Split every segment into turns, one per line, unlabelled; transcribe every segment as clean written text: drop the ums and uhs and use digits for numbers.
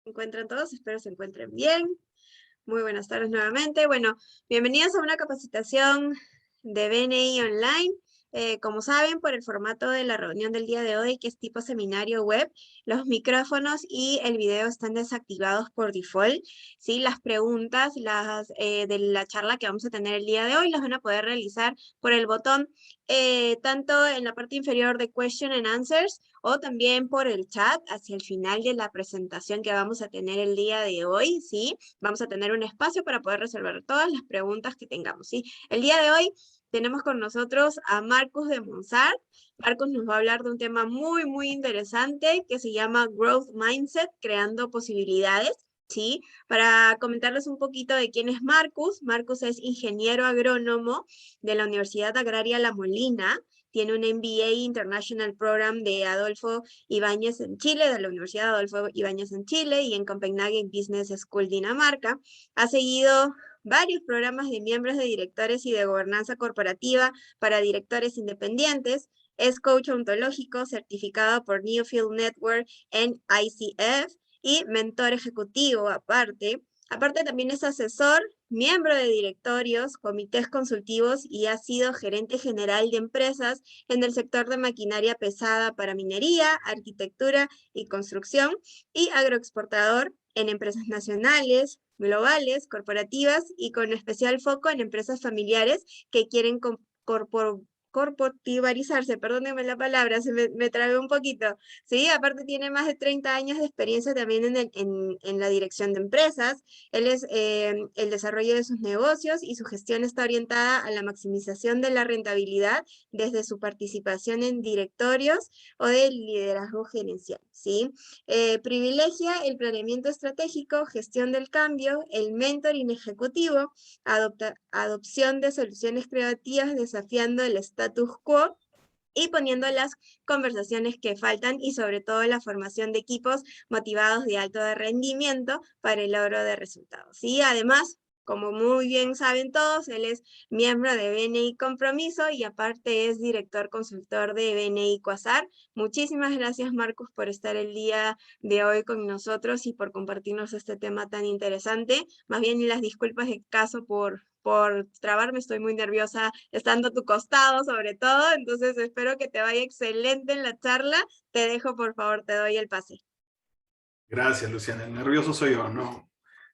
encuentran todos? Espero se encuentren bien. Muy buenas tardes nuevamente. Bueno, bienvenidos a una capacitación de BNI Online. Como saben, por el formato de la reunión del día de hoy, que es tipo seminario web, los micrófonos y el video están desactivados por default. ¿Sí? Las preguntas de la charla que vamos a tener el día de hoy las van a poder realizar por el botón tanto en la parte inferior de Question and Answers o también por el chat hacia el final de la presentación que vamos a tener el día de hoy. ¿Sí? Vamos a tener un espacio para poder resolver todas las preguntas que tengamos. ¿Sí? El día de hoy tenemos con nosotros a Marcus de Monsart. Marcus nos va a hablar de un tema muy interesante que se llama Growth Mindset, creando posibilidades. ¿Sí? Para comentarles un poquito de quién es Marcus. Marcus es ingeniero agrónomo de la Universidad Agraria La Molina. Tiene un MBA International Program de Adolfo Ibáñez en Chile, de la Universidad Adolfo Ibáñez en Chile y en Copenhagen Business School, Dinamarca. Ha seguido varios programas de miembros de directores y de gobernanza corporativa para directores independientes. Es coach ontológico certificado por Newfield Network en ICF y mentor ejecutivo aparte. Aparte también es asesor, miembro de directorios, comités consultivos y ha sido gerente general de empresas en el sector de maquinaria pesada para minería, arquitectura y construcción y agroexportador en empresas nacionales, globales, corporativas y con especial foco en empresas familiares que quieren corporativarizarse, perdónenme la palabra, me trabé un poquito, ¿sí? Aparte tiene más de 30 años de experiencia también en la dirección de empresas. Él es el desarrollo de sus negocios y su gestión está orientada a la maximización de la rentabilidad desde su participación en directorios o del liderazgo gerencial, ¿sí? Privilegia el planeamiento estratégico, gestión del cambio, el mentoring ejecutivo, adopción de soluciones creativas desafiando el status quo y poniendo las conversaciones que faltan y sobre todo la formación de equipos motivados de alto rendimiento para el logro de resultados. ¿Sí? Además, como muy bien saben todos, él es miembro de BNI Compromiso y aparte es director consultor de BNI Quasar. Muchísimas gracias, Marcus, por estar el día de hoy con nosotros y por compartirnos este tema tan interesante. Más bien, las disculpas de caso por trabarme, estoy muy nerviosa estando a tu costado sobre todo, entonces espero que te vaya excelente en la charla. Te dejo, por favor, te doy el pase.
Gracias, Luciana. El nervioso soy yo, ¿no?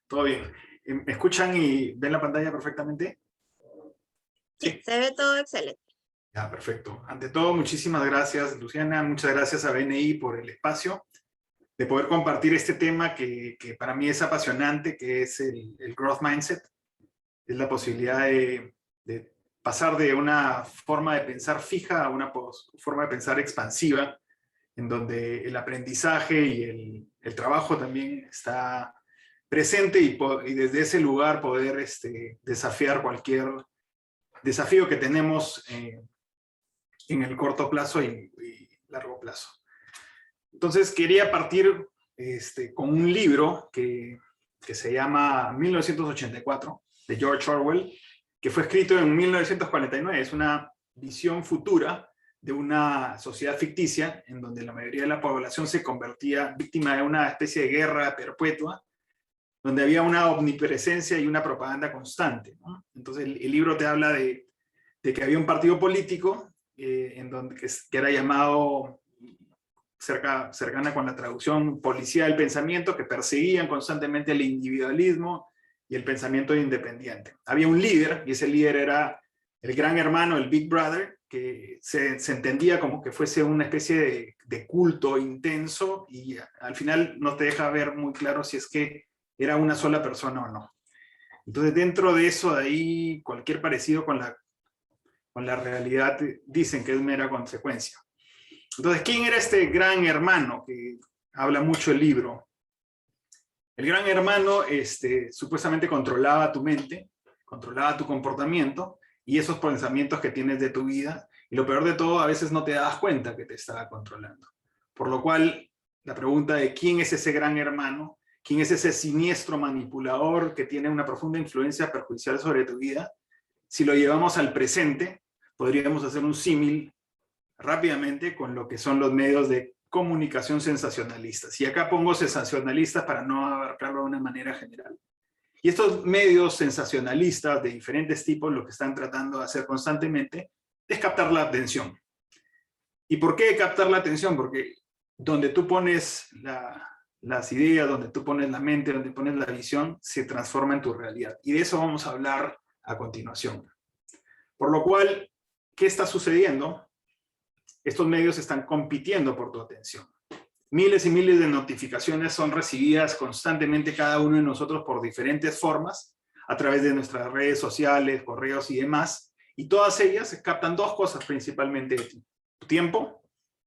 Todo bien. ¿Me escuchan y ven la pantalla perfectamente?
Sí, se ve todo excelente.
Ya, perfecto. Ante todo, muchísimas gracias, Luciana. Muchas gracias a BNI por el espacio de poder compartir este tema que para mí es apasionante, que es el Growth Mindset. Es la posibilidad de pasar de una forma de pensar fija a una forma de pensar expansiva, en donde el aprendizaje y el trabajo también está presente y desde ese lugar poder desafiar cualquier desafío que tenemos en el corto plazo y largo plazo. Entonces quería partir con un libro que se llama 1984, de George Orwell, que fue escrito en 1949. Es una visión futura de una sociedad ficticia en donde la mayoría de la población se convertía víctima de una especie de guerra perpetua, donde había una omnipresencia y una propaganda constante, ¿no? Entonces el libro te habla de que había un partido político en donde, que era llamado, cercana con la traducción, policía del pensamiento, que perseguían constantemente el individualismo y el pensamiento independiente. Había un líder, y ese líder era el gran hermano, el Big Brother, que se entendía como que fuese una especie de culto intenso, y al final no te deja ver muy claro si es que era una sola persona o no. Entonces, dentro de eso, de ahí, cualquier parecido con la realidad dicen que es mera consecuencia. Entonces, ¿quién era este gran hermano que habla mucho el libro? El gran hermano supuestamente controlaba tu mente, controlaba tu comportamiento y esos pensamientos que tienes de tu vida, y lo peor de todo, a veces no te das cuenta que te estaba controlando. Por lo cual, la pregunta de quién es ese gran hermano, quién es ese siniestro manipulador que tiene una profunda influencia perjudicial sobre tu vida, si lo llevamos al presente, podríamos hacer un símil rápidamente con lo que son los medios de comunicación sensacionalistas. Y acá pongo sensacionalistas para no abarcarlo de una manera general. Y estos medios sensacionalistas de diferentes tipos lo que están tratando de hacer constantemente es captar la atención. ¿Y por qué captar la atención? Porque donde tú pones las ideas, donde tú pones la mente, donde pones la visión, se transforma en tu realidad. Y de eso vamos a hablar a continuación. Por lo cual, ¿qué está sucediendo? Estos medios están compitiendo por tu atención. Miles y miles de notificaciones son recibidas constantemente cada uno de nosotros por diferentes formas, a través de nuestras redes sociales, correos y demás, y todas ellas captan dos cosas principalmente de ti: tu tiempo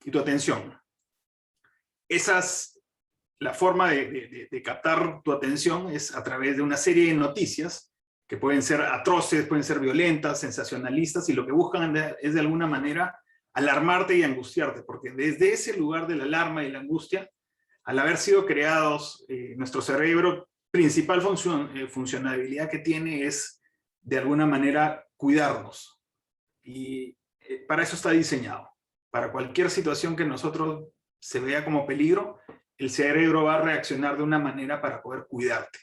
y tu atención. La forma de captar tu atención es a través de una serie de noticias que pueden ser atroces, pueden ser violentas, sensacionalistas, y lo que buscan es de alguna manera alarmarte y angustiarte, porque desde ese lugar de la alarma y la angustia, al haber sido creados, nuestro cerebro, principal funcionalidad que tiene es de alguna manera cuidarnos. Y para eso está diseñado. Para cualquier situación que nosotros se vea como peligro, el cerebro va a reaccionar de una manera para poder cuidarte.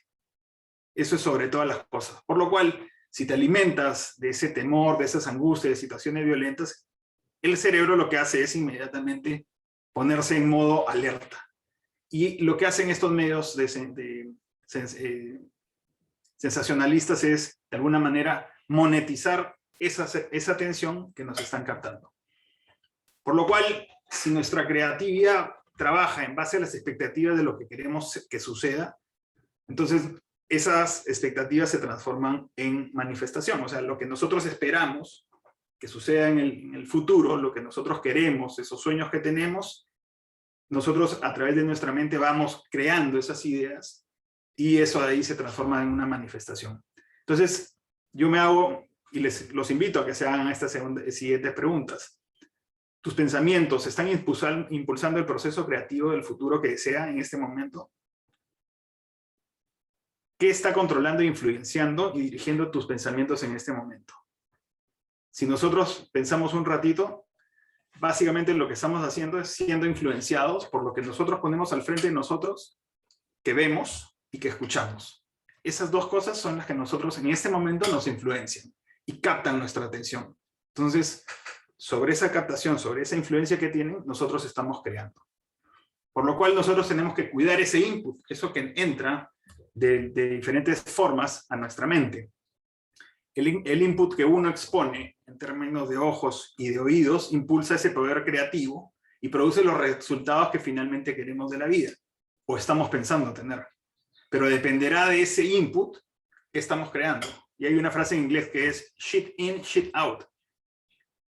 Eso es sobre todas las cosas. Por lo cual, si te alimentas de ese temor, de esas angustias, de situaciones violentas, el cerebro lo que hace es inmediatamente ponerse en modo alerta. Y lo que hacen estos medios sensacionalistas es, de alguna manera, monetizar esa atención que nos están captando. Por lo cual, si nuestra creatividad trabaja en base a las expectativas de lo que queremos que suceda, entonces esas expectativas se transforman en manifestación. O sea, lo que nosotros esperamos que suceda en el futuro, lo que nosotros queremos, esos sueños que tenemos, nosotros a través de nuestra mente vamos creando esas ideas y eso de ahí se transforma en una manifestación. Entonces, yo me hago, y los invito a que se hagan estas siguientes preguntas. ¿Tus pensamientos están impulsando el proceso creativo del futuro que desea en este momento? ¿Qué está controlando, influenciando y dirigiendo tus pensamientos en este momento? Si nosotros pensamos un ratito, básicamente lo que estamos haciendo es siendo influenciados por lo que nosotros ponemos al frente de nosotros, que vemos y que escuchamos. Esas dos cosas son las que nosotros en este momento nos influencian y captan nuestra atención. Entonces, sobre esa captación, sobre esa influencia que tienen, nosotros estamos creando. Por lo cual nosotros tenemos que cuidar ese input, eso que entra de diferentes formas a nuestra mente. El input que uno expone en términos de ojos y de oídos impulsa ese poder creativo y produce los resultados que finalmente queremos de la vida, o estamos pensando tener. Pero dependerá de ese input que estamos creando. Y hay una frase en inglés que es shit in, shit out.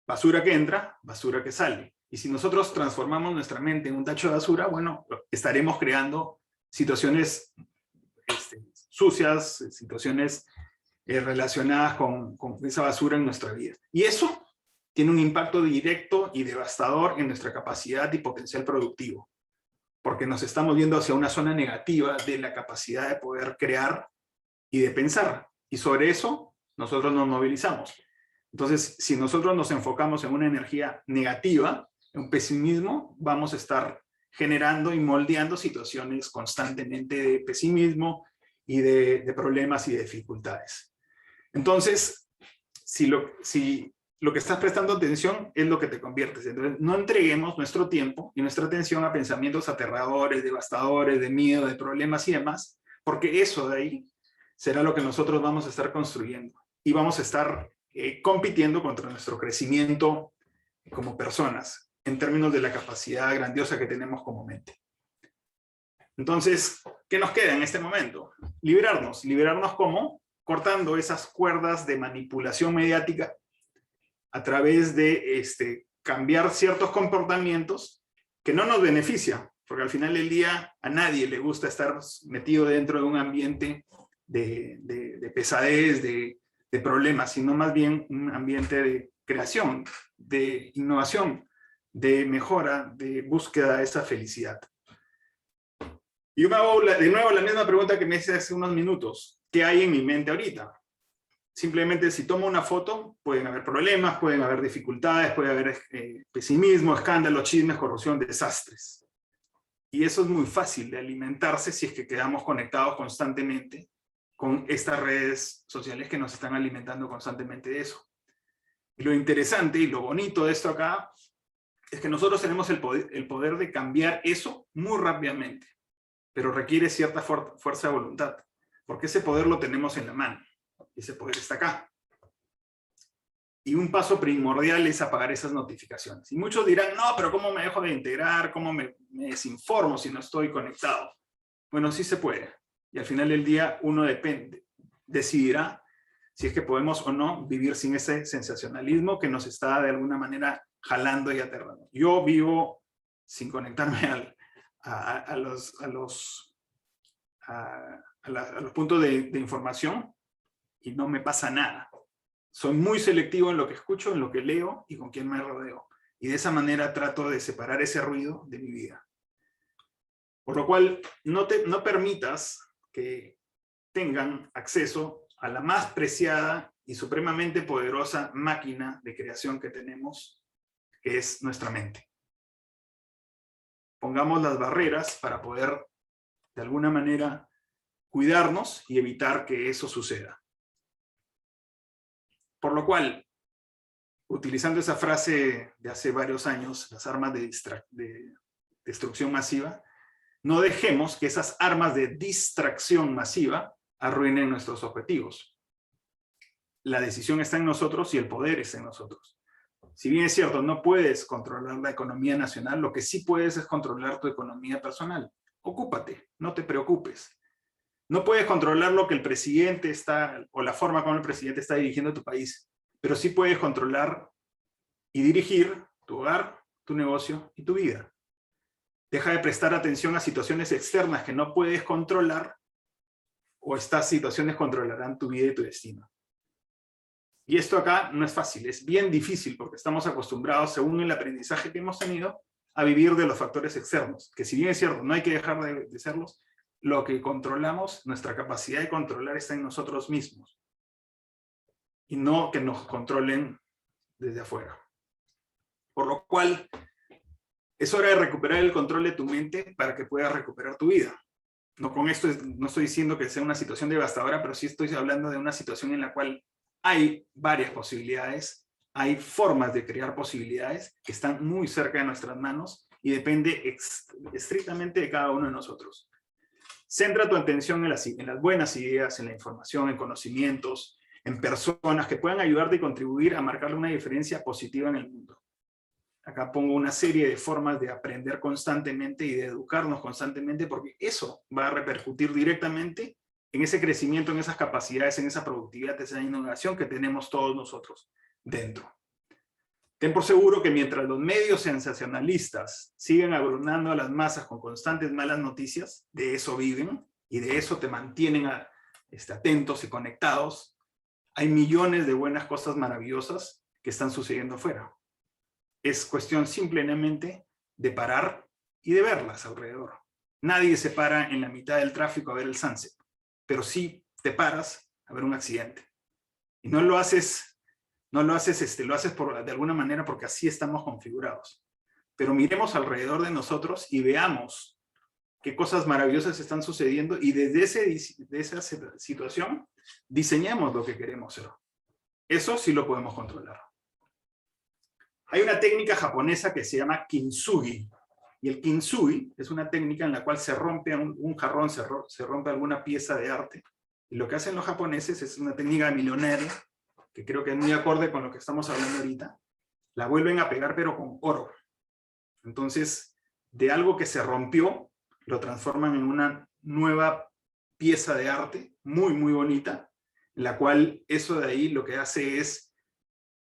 Basura que entra, basura que sale. Y si nosotros transformamos nuestra mente en un tacho de basura, bueno, estaremos creando situaciones sucias, situaciones relacionadas con esa basura en nuestra vida. Y eso tiene un impacto directo y devastador en nuestra capacidad y potencial productivo, porque nos estamos viendo hacia una zona negativa de la capacidad de poder crear y de pensar. Y sobre eso nosotros nos movilizamos. Entonces, si nosotros nos enfocamos en una energía negativa, en un pesimismo, vamos a estar generando y moldeando situaciones constantemente de pesimismo y de problemas y de dificultades. Entonces, si lo que estás prestando atención es lo que te conviertes. Entonces, no entreguemos nuestro tiempo y nuestra atención a pensamientos aterradores, devastadores, de miedo, de problemas y demás, porque eso de ahí será lo que nosotros vamos a estar construyendo y vamos a estar compitiendo contra nuestro crecimiento como personas, en términos de la capacidad grandiosa que tenemos como mente. Entonces, ¿qué nos queda en este momento? Liberarnos. ¿Liberarnos cómo? Cortando esas cuerdas de manipulación mediática a través de cambiar ciertos comportamientos que no nos benefician, porque al final del día a nadie le gusta estar metido dentro de un ambiente de pesadez, de problemas, sino más bien un ambiente de creación, de innovación, de mejora, de búsqueda de esa felicidad. Y yo me hago de nuevo la misma pregunta que me hice hace unos minutos. ¿Qué hay en mi mente ahorita? simplemente si tomo una foto, pueden haber problemas, pueden haber dificultades, puede haber pesimismo, escándalo, chismes, corrupción, desastres. Y eso es muy fácil de alimentarse si es que quedamos conectados constantemente con estas redes sociales que nos están alimentando constantemente de eso. Y lo interesante y lo bonito de esto acá es que nosotros tenemos el poder de cambiar eso muy rápidamente, pero requiere cierta fuerza de voluntad, porque ese poder lo tenemos en la mano, y ese poder está acá. Y un paso primordial es apagar esas notificaciones. Y muchos dirán, no, pero ¿cómo me dejo de integrar? ¿Cómo me desinformo si no estoy conectado? Bueno, sí se puede. Y al final del día uno decidirá si es que podemos o no vivir sin ese sensacionalismo que nos está de alguna manera jalando y aterrando. Yo vivo sin conectarme a los puntos de información y no me pasa nada. Soy muy selectivo en lo que escucho, en lo que leo y con quién me rodeo. Y de esa manera trato de separar ese ruido de mi vida. Por lo cual, no permitas que tengan acceso a la más preciada y supremamente poderosa máquina de creación que tenemos, que es nuestra mente. Pongamos las barreras para poder, de alguna manera, cuidarnos y evitar que eso suceda. Por lo cual, utilizando esa frase de hace varios años, las armas de destrucción masiva, no dejemos que esas armas de distracción masiva arruinen nuestros objetivos. La decisión está en nosotros y el poder está en nosotros. Si bien es cierto, no puedes controlar la economía nacional, lo que sí puedes es controlar tu economía personal. Ocúpate, no te preocupes. No puedes controlar lo que el presidente está, o la forma como el presidente está dirigiendo tu país, pero sí puedes controlar y dirigir tu hogar, tu negocio y tu vida. Deja de prestar atención a situaciones externas que no puedes controlar, o estas situaciones controlarán tu vida y tu destino. Y esto acá no es fácil, es bien difícil porque estamos acostumbrados, según el aprendizaje que hemos tenido, a vivir de los factores externos, que si bien es cierto, no hay que dejar de serlos, lo que controlamos, nuestra capacidad de controlar está en nosotros mismos. Y no que nos controlen desde afuera. Por lo cual, es hora de recuperar el control de tu mente para que puedas recuperar tu vida. No, con esto no estoy diciendo que sea una situación devastadora, pero sí estoy hablando de una situación en la cual hay varias posibilidades, hay formas de crear posibilidades que están muy cerca de nuestras manos y depende estrictamente de cada uno de nosotros. Centra tu atención en las buenas ideas, en la información, en conocimientos, en personas que puedan ayudarte y contribuir a marcar una diferencia positiva en el mundo. Acá pongo una serie de formas de aprender constantemente y de educarnos constantemente, porque eso va a repercutir directamente en ese crecimiento, en esas capacidades, en esa productividad, esa innovación que tenemos todos nosotros dentro. Ten por seguro que mientras los medios sensacionalistas siguen abrumando a las masas con constantes malas noticias, de eso viven y de eso te mantienen atentos y conectados, hay millones de buenas cosas maravillosas que están sucediendo afuera. Es cuestión simplemente de parar y de verlas alrededor. Nadie se para en la mitad del tráfico a ver el sunset, pero sí te paras a ver un accidente. Y no lo haces de alguna manera porque así estamos configurados. Pero miremos alrededor de nosotros y veamos qué cosas maravillosas están sucediendo y desde esa situación diseñemos lo que queremos ser. Eso sí lo podemos controlar. Hay una técnica japonesa que se llama kintsugi. Y el kintsugi es una técnica en la cual se rompe un jarrón, se rompe alguna pieza de arte. Y lo que hacen los japoneses es una técnica milenaria, que creo que es muy acorde con lo que estamos hablando ahorita. La vuelven a pegar, pero con oro. Entonces, de algo que se rompió, lo transforman en una nueva pieza de arte, muy, muy bonita, en la cual eso de ahí lo que hace es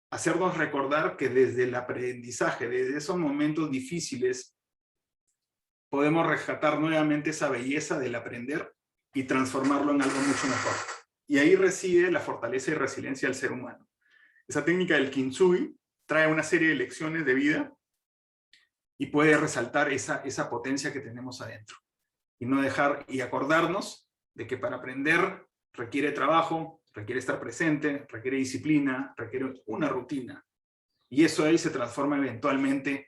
hacernos recordar que desde el aprendizaje, desde esos momentos difíciles, podemos rescatar nuevamente esa belleza del aprender y transformarlo en algo mucho mejor. Y ahí reside la fortaleza y resiliencia del ser humano. Esa técnica del kintsugi trae una serie de lecciones de vida y puede resaltar esa potencia que tenemos adentro. Y no dejar, y acordarnos de que para aprender requiere trabajo, requiere estar presente, requiere disciplina, requiere una rutina. Y eso ahí se transforma eventualmente.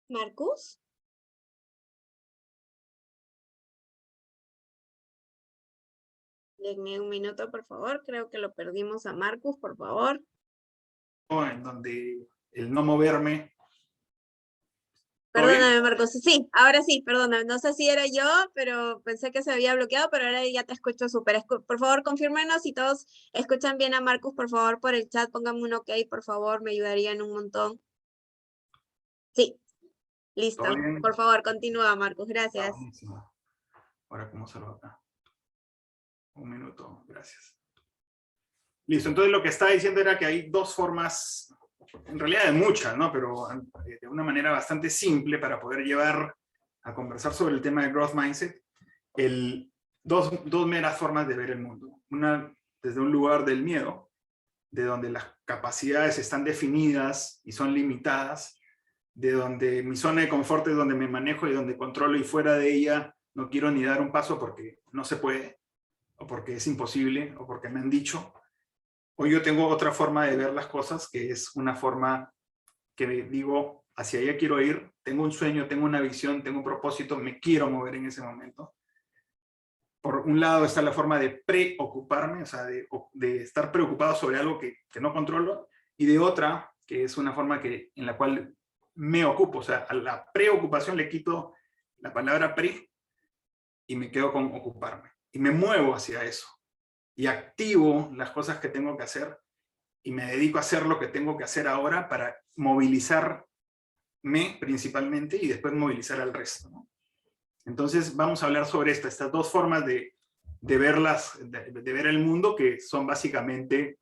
Marcus. Denme un minuto, por favor. Creo que lo perdimos a Marcus, por favor.
En donde el no moverme. ¿Todo bien?
Perdóname, Marcos. Sí, ahora sí, perdóname. No sé si era yo, pero pensé que se había bloqueado, pero ahora ya te escucho súper. Por favor, confírmenos si todos escuchan bien a Marcus, por favor, por el chat, pónganme un ok, por favor, me ayudarían un montón. Sí, listo.
¿Todo bien?
Por favor, continúa, Marcus.
Ah,
Gracias.
buenísimo. Ahora, ¿cómo salgo acá? Un minuto, gracias. Listo, entonces lo que estaba diciendo era que hay dos formas, en realidad de muchas, ¿no? Pero de una manera bastante simple para poder llevar a conversar sobre el tema de Growth Mindset. Dos meras formas de ver el mundo. Una desde un lugar del miedo, de donde las capacidades están definidas y son limitadas, de donde mi zona de confort es donde me manejo y donde controlo, y fuera de ella no quiero ni dar un paso porque no se puede, o porque es imposible, o porque me han dicho. O yo tengo otra forma de ver las cosas, que es una forma que digo, hacia allá quiero ir, tengo un sueño, tengo una visión, tengo un propósito, me quiero mover en ese momento. Por un lado está la forma de preocuparme, o sea, de estar preocupado sobre algo que no controlo, y de otra, que es una forma en la cual me ocupo, o sea, a la preocupación le quito la palabra pre y me quedo con ocuparme. Y me muevo hacia eso. Y activo las cosas que tengo que hacer y me dedico a hacer lo que tengo que hacer ahora para movilizarme principalmente y después movilizar al resto, ¿no? Entonces vamos a hablar sobre estas dos formas de ver el mundo, que son básicamente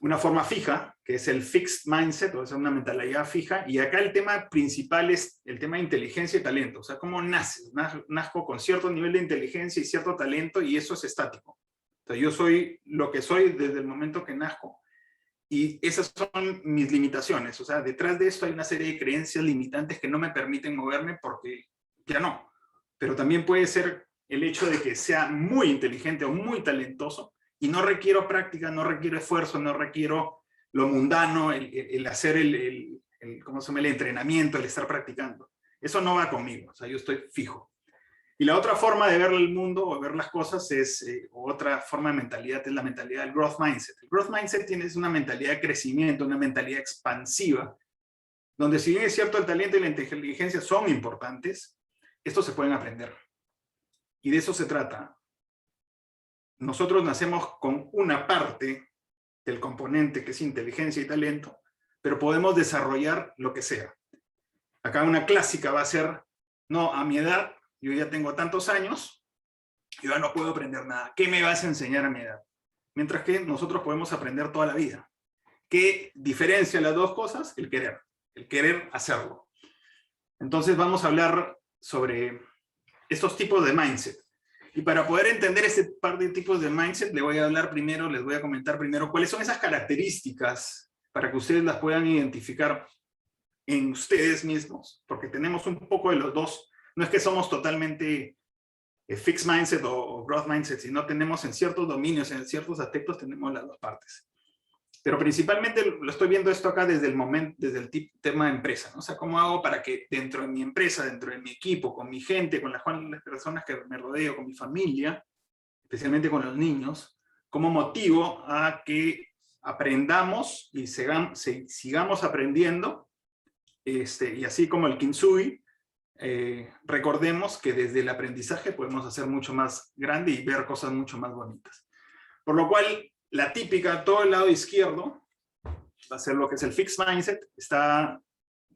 una forma fija, que es el fixed mindset, o sea, una mentalidad fija, y acá el tema principal es el tema de inteligencia y talento, o sea, cómo naces. Nazco con cierto nivel de inteligencia y cierto talento, y eso es estático. O sea, yo soy lo que soy desde el momento que nazco, y esas son mis limitaciones. O sea, detrás de esto hay una serie de creencias limitantes que no me permiten moverme porque ya no. Pero también puede ser el hecho de que sea muy inteligente o muy talentoso y no requiero práctica, no requiero esfuerzo, no requiero lo mundano, el hacer ¿cómo se llama? El entrenamiento, el estar practicando. Eso no va conmigo, o sea, yo estoy fijo. Y la otra forma de ver el mundo o ver las cosas es, otra forma de mentalidad, es la mentalidad del growth mindset. El growth mindset es una mentalidad de crecimiento, una mentalidad expansiva, donde si bien es cierto el talento y la inteligencia son importantes, estos se pueden aprender. Y de eso se trata. Nosotros nacemos con una parte del componente que es inteligencia y talento, pero podemos desarrollar lo que sea. Acá una clásica va a ser, no, a mi edad, yo ya tengo tantos años, yo ya no puedo aprender nada. ¿Qué me vas a enseñar a mi edad? Mientras que nosotros podemos aprender toda la vida. ¿Qué diferencia las dos cosas? El querer hacerlo. Entonces vamos a hablar sobre estos tipos de mindset. Y para poder entender este par de tipos de mindset, les voy a comentar primero cuáles son esas características para que ustedes las puedan identificar en ustedes mismos, porque tenemos un poco de los dos. No es que somos totalmente fixed mindset o growth mindset, sino tenemos en ciertos dominios, en ciertos aspectos tenemos las dos partes. Pero principalmente lo estoy viendo esto acá desde el tema de empresa, ¿no? O sea, ¿cómo hago para que dentro de mi empresa, dentro de mi equipo, con mi gente, con las personas que me rodeo, con mi familia, especialmente con los niños, cómo motivo a que aprendamos y sigamos aprendiendo, y así como el Kintsugi, recordemos que desde el aprendizaje podemos hacer mucho más grande y ver cosas mucho más bonitas. Por lo cual, la típica, todo el lado izquierdo, va a ser lo que es el fixed mindset, está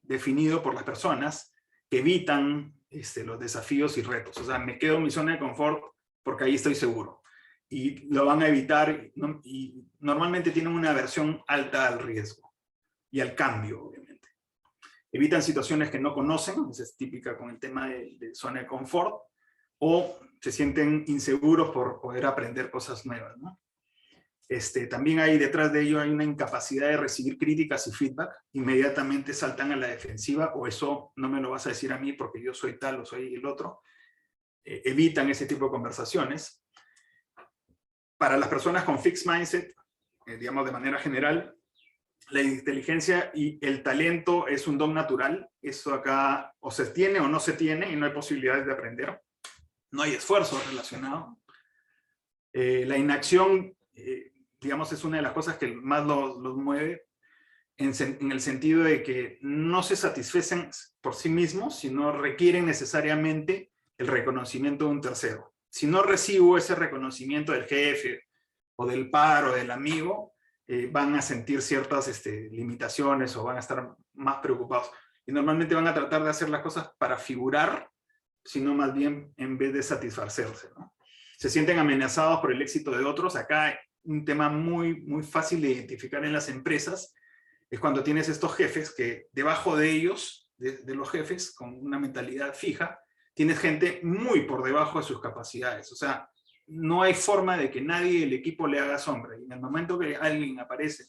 definido por las personas que evitan los desafíos y retos. O sea, me quedo en mi zona de confort porque ahí estoy seguro. Y lo van a evitar, ¿no? Y normalmente tienen una aversión alta al riesgo y al cambio, obviamente. Evitan situaciones que no conocen, esa es típica con el tema de zona de confort, o se sienten inseguros por poder aprender cosas nuevas, ¿no? También hay detrás de ello hay una incapacidad de recibir críticas y feedback, inmediatamente saltan a la defensiva, o eso no me lo vas a decir a mí porque yo soy tal o soy el otro. Evitan ese tipo de conversaciones. Para las personas con fixed mindset, digamos de manera general, la inteligencia y el talento es un don natural. Eso acá o se tiene o no se tiene y no hay posibilidades de aprender. No hay esfuerzo relacionado. La inacción, digamos, es una de las cosas que más los mueve en el sentido de que no se satisfacen por sí mismos, sino requieren necesariamente el reconocimiento de un tercero. Si no recibo ese reconocimiento del jefe o del par o del amigo, van a sentir ciertas limitaciones o van a estar más preocupados. Y normalmente van a tratar de hacer las cosas para figurar, sino más bien en vez de satisfacerse, ¿no? Se sienten amenazados por el éxito de otros. Acá un tema muy, muy fácil de identificar en las empresas es cuando tienes estos jefes que debajo de ellos, de los jefes, con una mentalidad fija, tienes gente muy por debajo de sus capacidades. O sea, no hay forma de que nadie del equipo le haga sombra. Y en el momento que alguien aparece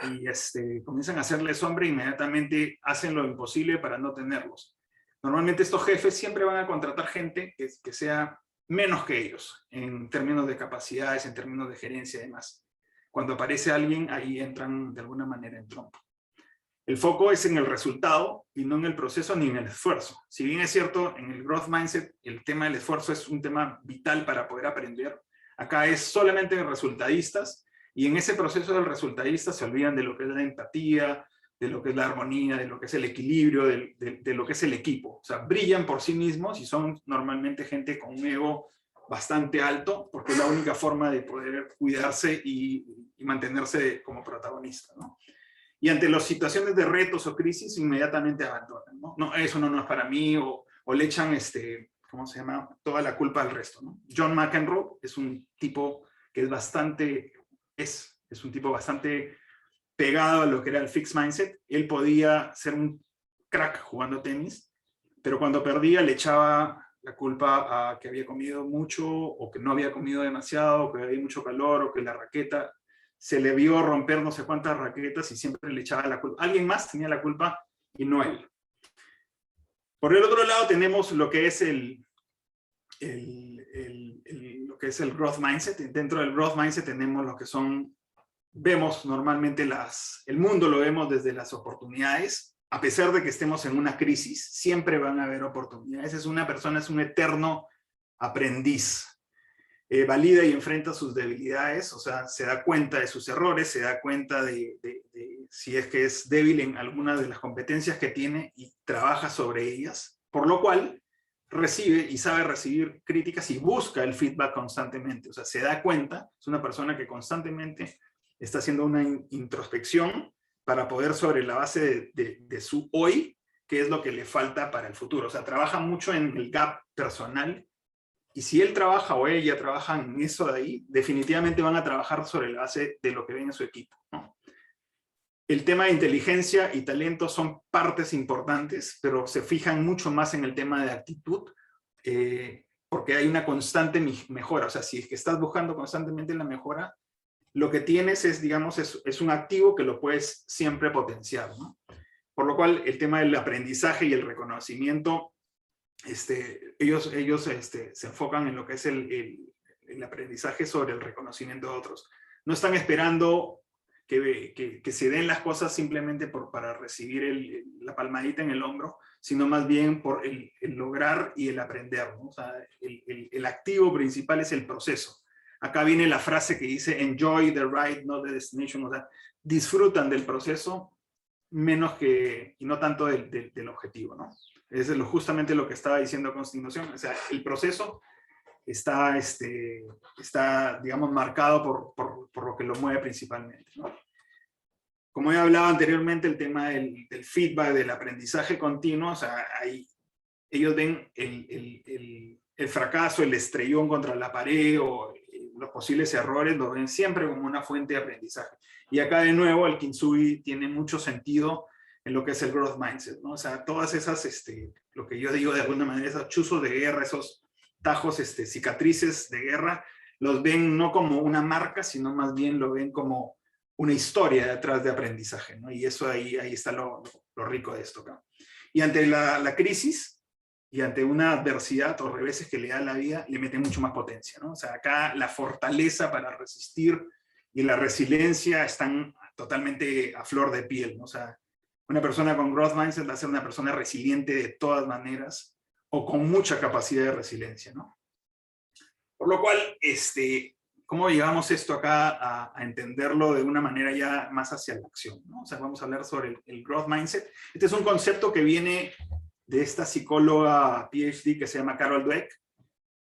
y comienzan a hacerle sombra, inmediatamente hacen lo imposible para no tenerlos. Normalmente estos jefes siempre van a contratar gente que sea menos que ellos, en términos de capacidades, en términos de gerencia y demás. Cuando aparece alguien, ahí entran de alguna manera en trompo. El foco es en el resultado y no en el proceso ni en el esfuerzo. Si bien es cierto, en el Growth Mindset el tema del esfuerzo es un tema vital para poder aprender, acá es solamente resultadistas, y en ese proceso del resultadista se olvidan de lo que es la empatía, de lo que es la armonía, de lo que es el equilibrio, de lo que es el equipo. O sea, brillan por sí mismos y son normalmente gente con un ego bastante alto, porque es la única forma de poder cuidarse y mantenerse como protagonista, ¿no? Y ante las situaciones de retos o crisis, inmediatamente abandonan, ¿no? No, eso no es para mí, o le echan, ¿cómo se llama? Toda la culpa al resto, ¿no? John McEnroe es un tipo que es un tipo bastante pegado a lo que era el fixed mindset. Él podía ser un crack jugando tenis, pero cuando perdía le echaba la culpa a que había comido mucho, o que no había comido demasiado, o que había mucho calor, o que la raqueta se le vio romper no sé cuántas raquetas y siempre le echaba la culpa. Alguien más tenía la culpa y no él. Por el otro lado tenemos lo que es lo que es el growth mindset. Dentro del growth mindset tenemos lo que son, vemos normalmente el mundo lo vemos desde las oportunidades. A pesar de que estemos en una crisis, siempre van a haber oportunidades. Una persona es un eterno aprendiz. Valida y enfrenta sus debilidades, o sea, se da cuenta de sus errores, se da cuenta de si es que es débil en alguna de las competencias que tiene y trabaja sobre ellas, por lo cual recibe y sabe recibir críticas y busca el feedback constantemente. O sea, se da cuenta, es una persona que constantemente está haciendo una introspección para poder, sobre la base de su hoy, qué es lo que le falta para el futuro. O sea, trabaja mucho en el gap personal. Y si él trabaja o ella trabaja en eso de ahí, definitivamente van a trabajar sobre la base de lo que ven en su equipo, ¿no? El tema de inteligencia y talento son partes importantes, pero se fijan mucho más en el tema de actitud, porque hay una constante mejora. O sea, si es que estás buscando constantemente la mejora, lo que tienes es, digamos, es un activo que lo puedes siempre potenciar, ¿no? Por lo cual, el tema del aprendizaje y el reconocimiento, ellos se enfocan en lo que es el aprendizaje sobre el reconocimiento de otros. No están esperando que se den las cosas simplemente para recibir la palmadita en el hombro, sino más bien por el lograr y el aprender, ¿no? O sea, el activo principal es el proceso. Acá viene la frase que dice, enjoy the ride, not the destination. O sea, disfrutan del proceso y no tanto del objetivo, ¿no? Es justamente lo que estaba diciendo a continuación. O sea, el proceso está, digamos, marcado por lo que lo mueve principalmente, ¿no? Como he hablado anteriormente, el tema del feedback, del aprendizaje continuo, o sea, ellos ven el fracaso, el estrellón contra la pared o los posibles errores, lo ven siempre como una fuente de aprendizaje. Y acá de nuevo el Kintsugi tiene mucho sentido en lo que es el growth mindset, ¿no? O sea, todas esas, lo que yo digo de alguna manera, esos chuzos de guerra, esos tajos, cicatrices de guerra, los ven no como una marca, sino más bien lo ven como una historia detrás de aprendizaje, ¿no? Y eso ahí está lo rico de esto, ¿no? Y ante la crisis y ante una adversidad o reveses que le da la vida, le mete mucho más potencia, ¿no? O sea, acá la fortaleza para resistir y la resiliencia están totalmente a flor de piel, ¿no? O sea, una persona con growth mindset va a ser una persona resiliente de todas maneras o con mucha capacidad de resiliencia, ¿no? Por lo cual, ¿cómo llevamos esto acá a entenderlo de una manera ya más hacia la acción, ¿no? O sea, vamos a hablar sobre el growth mindset. Este es un concepto que viene de esta psicóloga PhD que se llama Carol Dweck,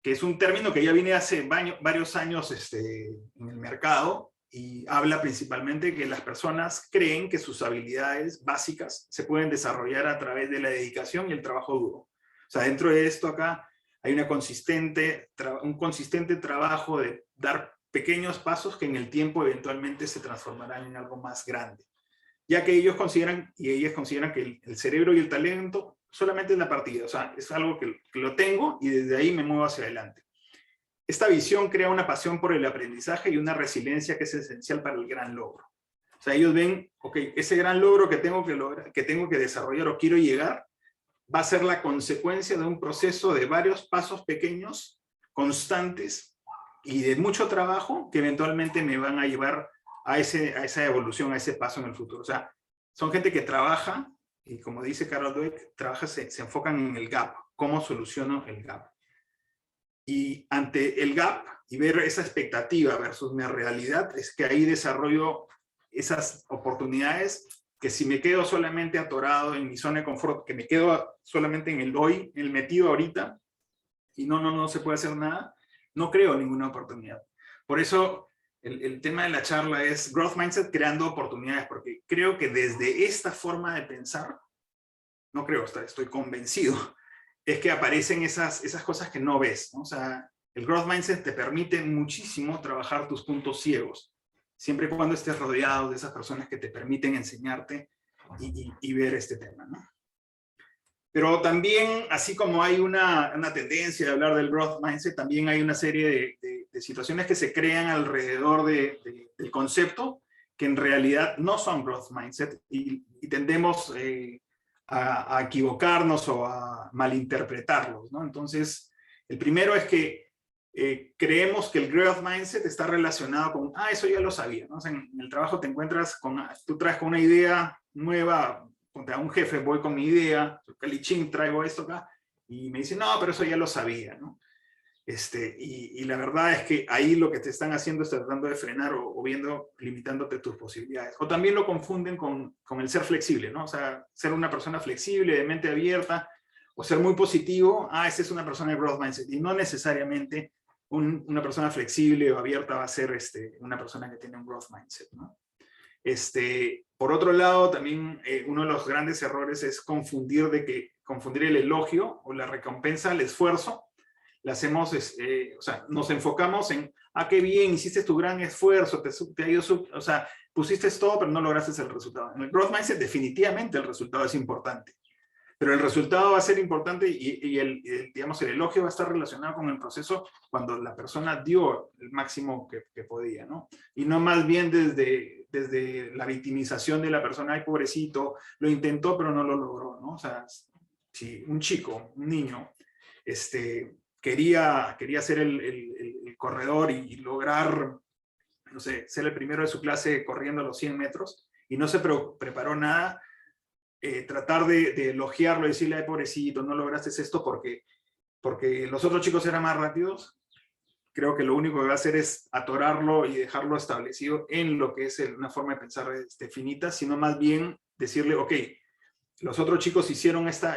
que es un término que ya viene hace varios años en el mercado y habla principalmente que las personas creen que sus habilidades básicas se pueden desarrollar a través de la dedicación y el trabajo duro. O sea, dentro de esto acá hay un consistente trabajo de dar pequeños pasos que en el tiempo eventualmente se transformarán en algo más grande. Ya que ellos consideran, y ellas consideran que el cerebro y el talento solamente es la partida, o sea, es algo que lo tengo y desde ahí me muevo hacia adelante. Esta visión crea una pasión por el aprendizaje y una resiliencia que es esencial para el gran logro. O sea, ellos ven, ok, ese gran logro que tengo que desarrollar o quiero llegar, va a ser la consecuencia de un proceso de varios pasos pequeños, constantes y de mucho trabajo que eventualmente me van a llevar a esa evolución, a ese paso en el futuro. O sea, son gente que trabaja, y como dice Carol Dweck, se enfocan en el gap, cómo soluciono el gap. Y ante el gap y ver esa expectativa versus mi realidad, es que ahí desarrollo esas oportunidades que si me quedo solamente atorado en mi zona de confort, que me quedo solamente en el hoy, en el metido ahorita, y no se puede hacer nada, no creo ninguna oportunidad. Por eso el tema de la charla es Growth Mindset creando oportunidades, porque creo que desde esta forma de pensar, no creo, estoy convencido, es que aparecen esas cosas que no ves, ¿no? O sea, el Growth Mindset te permite muchísimo trabajar tus puntos ciegos, siempre y cuando estés rodeado de esas personas que te permiten enseñarte y ver este tema, ¿no? Pero también, así como hay una tendencia de hablar del growth mindset, también hay una serie de situaciones que se crean alrededor del concepto que en realidad no son growth mindset y tendemos a equivocarnos o a malinterpretarlos, ¿no? Entonces, el primero es que creemos que el growth mindset está relacionado con, eso ya lo sabía, ¿no? O sea, en el trabajo te encuentras tú traes con una idea nueva, a un jefe voy con mi idea, Calichín, traigo esto acá, y me dice, no, pero eso ya lo sabía, ¿no? Y la verdad es que ahí lo que te están haciendo es tratando de frenar o viendo, limitándote tus posibilidades. O también lo confunden con el ser flexible, ¿no? O sea, ser una persona flexible, de mente abierta, o ser muy positivo, esa es una persona de growth mindset, y no necesariamente una persona flexible o abierta va a ser una persona que tiene un growth mindset, ¿no? Por otro lado, también uno de los grandes errores es confundir el elogio o la recompensa al esfuerzo. Le hacemos, o sea, nos enfocamos en, qué bien, hiciste tu gran esfuerzo, te ha ido, o sea, pusiste todo, pero no lograste el resultado. En el growth mindset, definitivamente el resultado es importante. Pero el resultado va a ser importante y el elogio va a estar relacionado con el proceso cuando la persona dio el máximo que podía, ¿no? Y no más bien desde la victimización de la persona, ay, pobrecito, lo intentó pero no lo logró, ¿no? O sea, si un chico, un niño, quería ser el corredor y lograr, no sé, ser el primero de su clase corriendo a los 100 metros y no se preparó nada, tratar de elogiarlo y decirle, ay, pobrecito, no lograste esto porque los otros chicos eran más rápidos, creo que lo único que va a hacer es atorarlo y dejarlo establecido en lo que es una forma de pensar finita, sino más bien decirle, ok, los otros chicos hicieron esta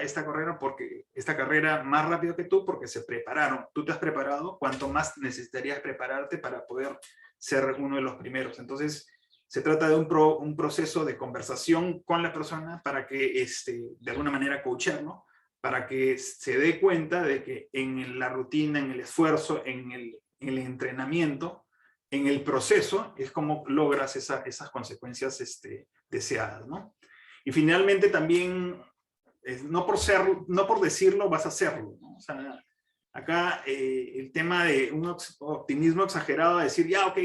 carrera más rápido que tú porque se prepararon. Tú te has preparado, ¿cuánto más necesitarías prepararte para poder ser uno de los primeros? Entonces, se trata de un proceso de conversación con la persona para que, de alguna manera, coacharlo, para que se dé cuenta de que en la rutina, en el esfuerzo, en el entrenamiento, en el proceso, es como logras esas consecuencias deseadas, ¿no? Y finalmente también, no por decirlo, vas a hacerlo, ¿no? O sea, Acá el tema de un optimismo exagerado, de decir, ya, ok,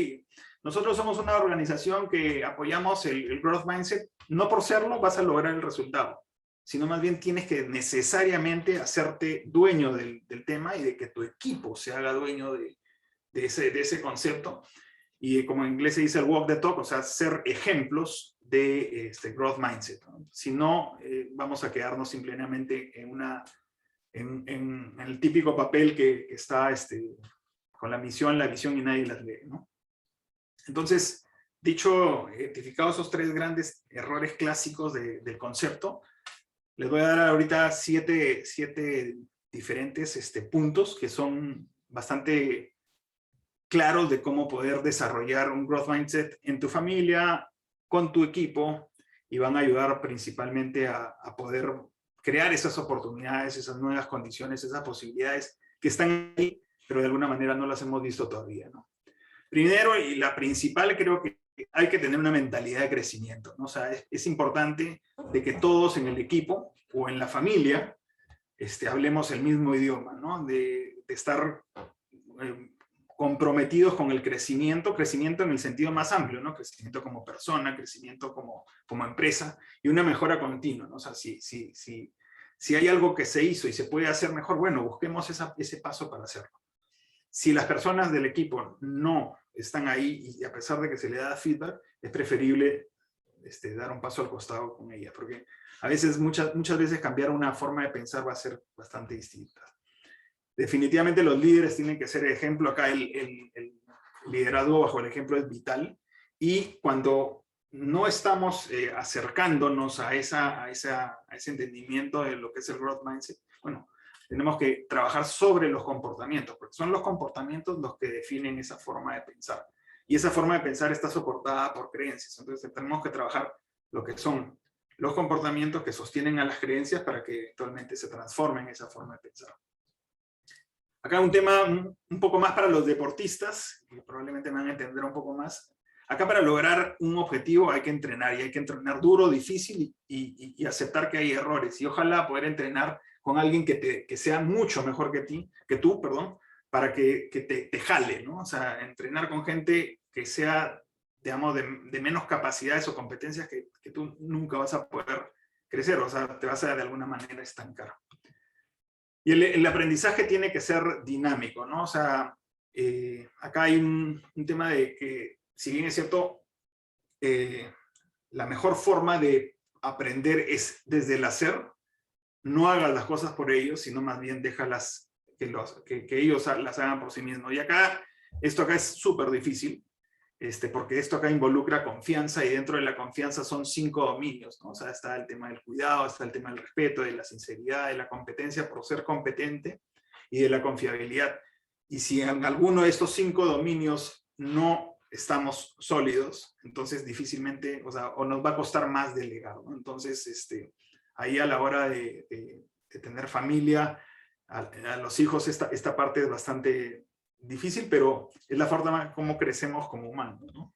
nosotros somos una organización que apoyamos el growth mindset, no por serlo vas a lograr el resultado, sino más bien tienes que necesariamente hacerte dueño del tema y de que tu equipo se haga dueño de ese concepto. Y como en inglés se dice el walk the talk, o sea, ser ejemplos de este growth mindset, ¿no? Si no, vamos a quedarnos simplemente en el típico papel que está con la misión, la visión y nadie las lee, ¿no? Entonces, identificados esos 3 grandes errores clásicos del concepto, les voy a dar ahorita 7 diferentes puntos que son bastante claros de cómo poder desarrollar un growth mindset en tu familia, con tu equipo, y van a ayudar principalmente a poder crear esas oportunidades, esas nuevas condiciones, esas posibilidades que están ahí, pero de alguna manera no las hemos visto todavía, ¿no? Primero, y la principal, creo que hay que tener una mentalidad de crecimiento, ¿no? O sea, es importante de que todos en el equipo o en la familia hablemos el mismo idioma, ¿no? De estar comprometidos con el crecimiento en el sentido más amplio, ¿no? Crecimiento como persona, crecimiento como empresa y una mejora continua, ¿no? O sea, si hay algo que se hizo y se puede hacer mejor, bueno, busquemos ese paso para hacerlo. Si las personas del equipo no están ahí y a pesar de que se le da feedback, es preferible dar un paso al costado con ella, porque a veces, muchas veces cambiar una forma de pensar va a ser bastante distinta. Definitivamente los líderes tienen que ser ejemplo. Acá el liderazgo bajo el ejemplo es vital, y cuando no estamos acercándonos a ese entendimiento de lo que es el growth mindset, bueno, tenemos que trabajar sobre los comportamientos, porque son los comportamientos los que definen esa forma de pensar. Y esa forma de pensar está soportada por creencias. Entonces tenemos que trabajar lo que son los comportamientos que sostienen a las creencias para que eventualmente se transformen en esa forma de pensar. Acá un tema un poco más para los deportistas, que probablemente me van a entender un poco más. Acá para lograr un objetivo hay que entrenar, y hay que entrenar duro, difícil, y aceptar que hay errores. Y ojalá poder entrenar con alguien que sea mucho mejor que tú, para que te jale, ¿no? O sea, entrenar con gente que sea, digamos, de menos capacidades o competencias que tú nunca vas a poder crecer, o sea, te vas a de alguna manera estancar. Y el aprendizaje tiene que ser dinámico, ¿no? O sea, acá hay un tema de que, si bien es cierto, la mejor forma de aprender es desde el hacer. No hagas las cosas por ellos, sino más bien déjalas que ellos las hagan por sí mismos. Y esto acá es súper difícil, porque esto acá involucra confianza, y dentro de la confianza son 5 dominios, ¿no? O sea, está el tema del cuidado, está el tema del respeto, de la sinceridad, de la competencia por ser competente y de la confiabilidad. Y si en alguno de estos 5 dominios no estamos sólidos, entonces difícilmente, o nos va a costar más delegar, ¿no? Entonces, ahí a la hora de tener familia, a los hijos, esta parte es bastante difícil, pero es la forma como crecemos como humanos, ¿no?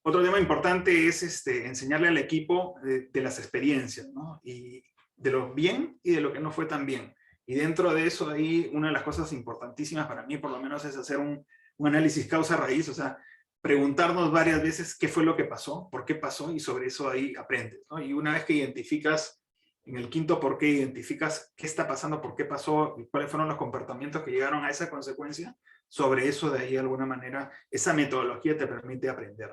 Otro tema importante es enseñarle al equipo de las experiencias, ¿no? Y de lo bien y de lo que no fue tan bien. Y dentro de eso, ahí, una de las cosas importantísimas para mí, por lo menos, es hacer un análisis causa-raíz, o sea, preguntarnos varias veces qué fue lo que pasó, por qué pasó, y sobre eso ahí aprendes, ¿no? Y una vez que identificas, en el quinto por qué, identificas qué está pasando, por qué pasó, y cuáles fueron los comportamientos que llegaron a esa consecuencia, sobre eso, de ahí, de alguna manera, esa metodología te permite aprender.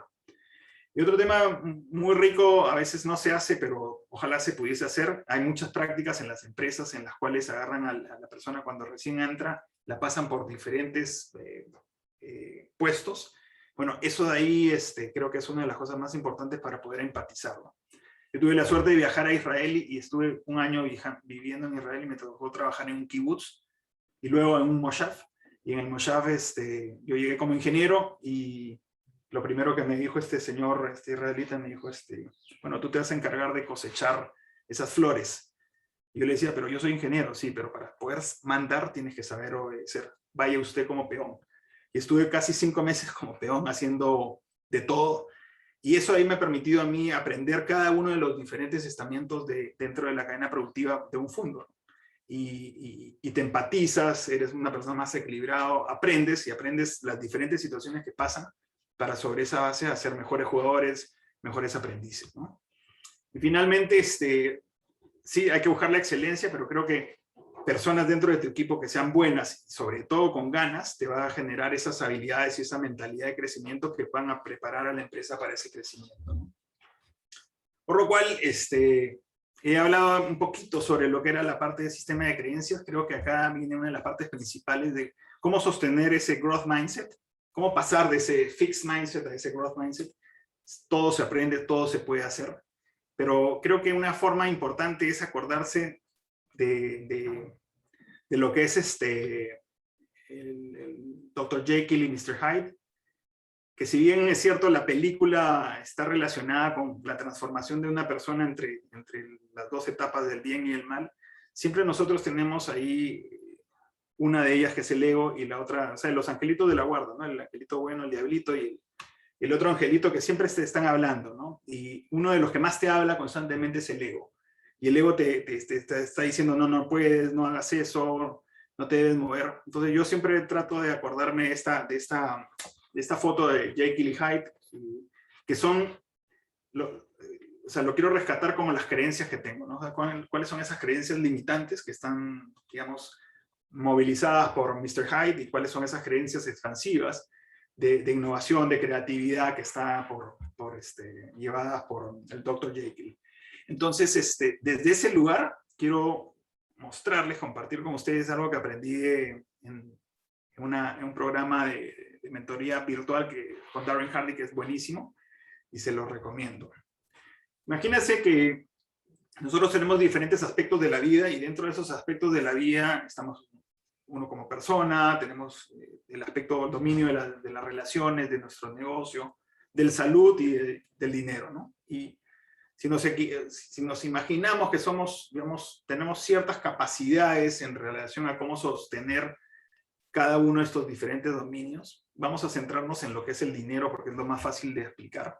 Y otro tema muy rico, a veces no se hace, pero ojalá se pudiese hacer. Hay muchas prácticas en las empresas en las cuales agarran a la persona cuando recién entra, la pasan por diferentes puestos. Bueno, eso de ahí creo que es una de las cosas más importantes para poder empatizarlo. Yo tuve la suerte de viajar a Israel y estuve un año viviendo en Israel, y me tocó trabajar en un kibutz y luego en un moshav. Y en el moshav yo llegué como ingeniero, y lo primero que me dijo este señor israelita, me dijo, bueno, tú te vas a encargar de cosechar esas flores. Y yo le decía, pero yo soy ingeniero. Sí, pero para poder mandar tienes que saber obedecer. Vaya usted como peón. Y estuve casi 5 meses como peón haciendo de todo. Y eso ahí me ha permitido a mí aprender cada uno de los diferentes estamentos dentro de la cadena productiva de un fondo. y te empatizas, eres una persona más equilibrado, aprendes las diferentes situaciones que pasan para sobre esa base hacer mejores jugadores, mejores aprendices, ¿no? Y finalmente, sí, hay que buscar la excelencia, pero creo que personas dentro de tu equipo que sean buenas, sobre todo con ganas, te va a generar esas habilidades y esa mentalidad de crecimiento que van a preparar a la empresa para ese crecimiento, ¿no? Por lo cual, he hablado un poquito sobre lo que era la parte del sistema de creencias. Creo que acá viene una de las partes principales de cómo sostener ese growth mindset, cómo pasar de ese fixed mindset a ese growth mindset. Todo se aprende, todo se puede hacer. Pero creo que una forma importante es acordarse de lo que es el Dr. Jekyll y Mr. Hyde, que si bien es cierto la película está relacionada con la transformación de una persona entre las dos etapas del bien y el mal, siempre nosotros tenemos ahí una de ellas que es el ego y la otra, o sea, los angelitos de la guarda, ¿no? El angelito bueno, el diablito y el otro angelito que siempre te están hablando, ¿no? Y uno de los que más te habla constantemente es el ego. Y el ego te está diciendo, no, no puedes, no hagas eso, no te debes mover. Entonces yo siempre trato de acordarme de esta foto de Jekyll y Hyde, que son, o sea, lo quiero rescatar como las creencias que tengo, ¿no? O sea, ¿cuáles son esas creencias limitantes que están, digamos, movilizadas por Mr. Hyde y cuáles son esas creencias expansivas de innovación, de creatividad que está llevadas por el Dr. Jekyll? Entonces, desde ese lugar quiero mostrarles, compartir con ustedes algo que aprendí en un programa de mentoría virtual con Darren Hardy, que es buenísimo y se lo recomiendo. Imagínense que nosotros tenemos diferentes aspectos de la vida y dentro de esos aspectos de la vida estamos uno como persona, tenemos el aspecto del dominio de las relaciones, de nuestro negocio, del salud y del dinero, ¿no? Y si nos imaginamos que somos, digamos, tenemos ciertas capacidades en relación a cómo sostener cada uno de estos diferentes dominios, vamos a centrarnos en lo que es el dinero porque es lo más fácil de explicar.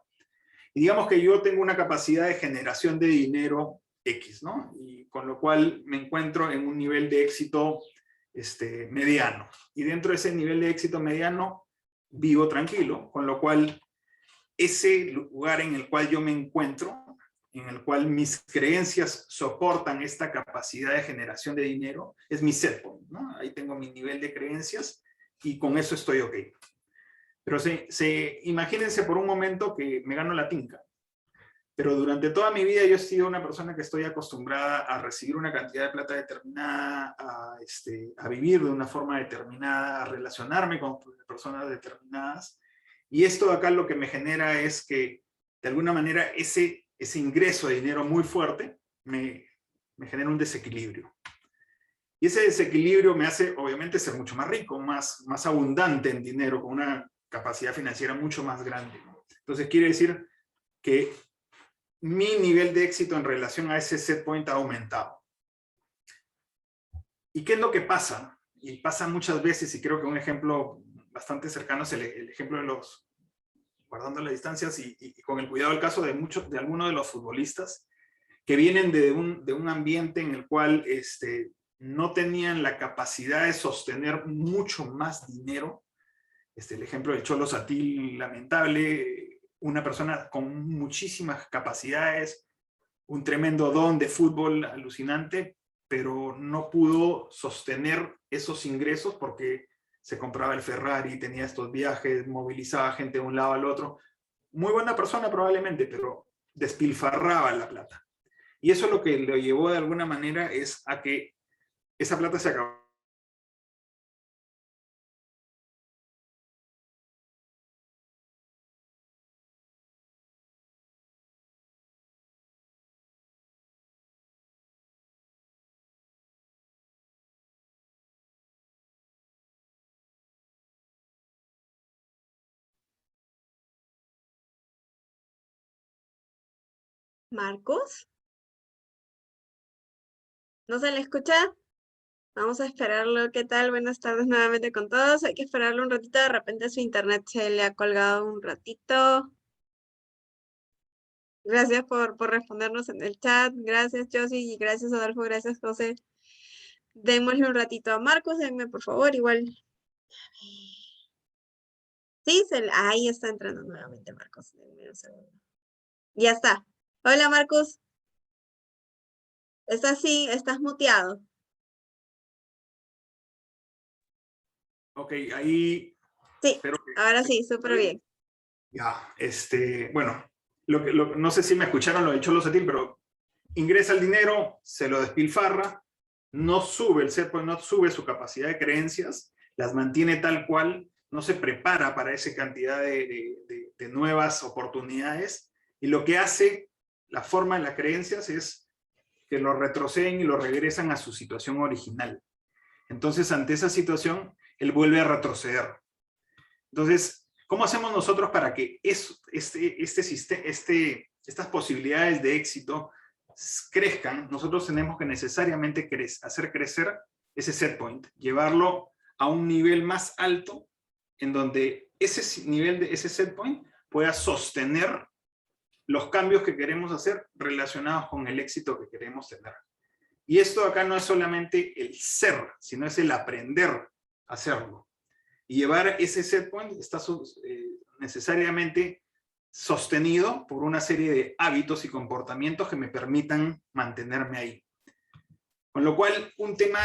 Y digamos que yo tengo una capacidad de generación de dinero X, ¿no? Y con lo cual me encuentro en un nivel de éxito mediano. Y dentro de ese nivel de éxito mediano vivo tranquilo, con lo cual ese lugar en el cual yo me encuentro, en el cual mis creencias soportan esta capacidad de generación de dinero, es mi set point, ¿no? Ahí tengo mi nivel de creencias y con eso estoy ok. Pero imagínense por un momento que me gano la tinca. Pero durante toda mi vida yo he sido una persona que estoy acostumbrada a recibir una cantidad de plata determinada, a vivir de una forma determinada, a relacionarme con personas determinadas. Y esto acá lo que me genera es que, de alguna manera, ese ingreso de dinero muy fuerte me genera un desequilibrio. Y ese desequilibrio me hace, obviamente, ser mucho más rico, más abundante en dinero, con una capacidad financiera mucho más grande, ¿no? Entonces quiere decir que mi nivel de éxito en relación a ese set point ha aumentado. ¿Y qué es lo que pasa? Y pasa muchas veces, y creo que un ejemplo bastante cercano es el ejemplo de los, guardando las distancias y con el cuidado del caso de algunos de los futbolistas que vienen de un ambiente en el cual no tenían la capacidad de sostener mucho más dinero. El ejemplo del Cholo Satil, lamentable, una persona con muchísimas capacidades, un tremendo don de fútbol alucinante, pero no pudo sostener esos ingresos porque se compraba el Ferrari, tenía estos viajes, movilizaba gente de un lado al otro. Muy buena persona probablemente, pero despilfarraba la plata. Y eso lo que lo llevó de alguna manera es a que esa plata se acabó.
¿Marcos? ¿No se le escucha? Vamos a esperarlo. ¿Qué tal? Buenas tardes nuevamente con todos. Hay que esperarlo un ratito. De repente su internet se le ha colgado un ratito. Gracias por respondernos en el chat. Gracias, Josie. Y gracias, Adolfo. Gracias, José. Démosle un ratito a Marcos, denme por favor, igual. Sí, ahí está entrando nuevamente Marcos. Denme un segundo. Ya está. Hola Marcos. Estás muteado.
Ok, ahí
Sí,
espero que
ahora
se
sí,
escucha
súper
bien.
bien.
Ya, bueno, no sé si me escucharon lo de Cholo Setil, pero ingresa el dinero, se lo despilfarra, no sube el set point, no sube su capacidad de creencias, las mantiene tal cual, no se prepara para esa cantidad de nuevas oportunidades, y lo que hace la forma de las creencias es que lo retroceden y lo regresan a su situación original. Entonces, ante esa situación, él vuelve a retroceder. Entonces, ¿cómo hacemos nosotros para que estas posibilidades de éxito crezcan? Nosotros tenemos que necesariamente hacer crecer ese set point, llevarlo a un nivel más alto en donde ese nivel de ese set point pueda sostener los cambios que queremos hacer relacionados con el éxito que queremos tener. Y esto acá no es solamente el ser, sino es el aprender a hacerlo. Y llevar ese set point está necesariamente sostenido por una serie de hábitos y comportamientos que me permitan mantenerme ahí. Con lo cual, un tema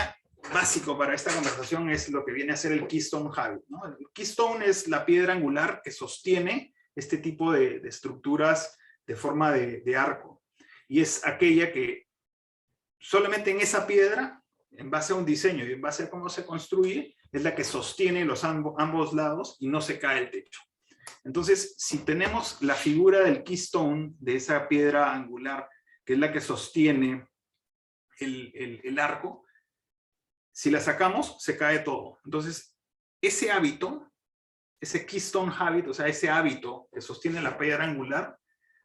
básico para esta conversación es lo que viene a ser el Keystone Habit, ¿no? El Keystone es la piedra angular que sostiene este tipo de estructuras de forma de arco. Y es aquella que solamente en esa piedra, en base a un diseño y en base a cómo se construye, es la que sostiene ambos lados y no se cae el techo. Entonces, si tenemos la figura del keystone, de esa piedra angular, que es la que sostiene el arco, si la sacamos, se cae todo. Entonces, ese hábito, ese keystone habit, o sea, ese hábito que sostiene la piedra angular,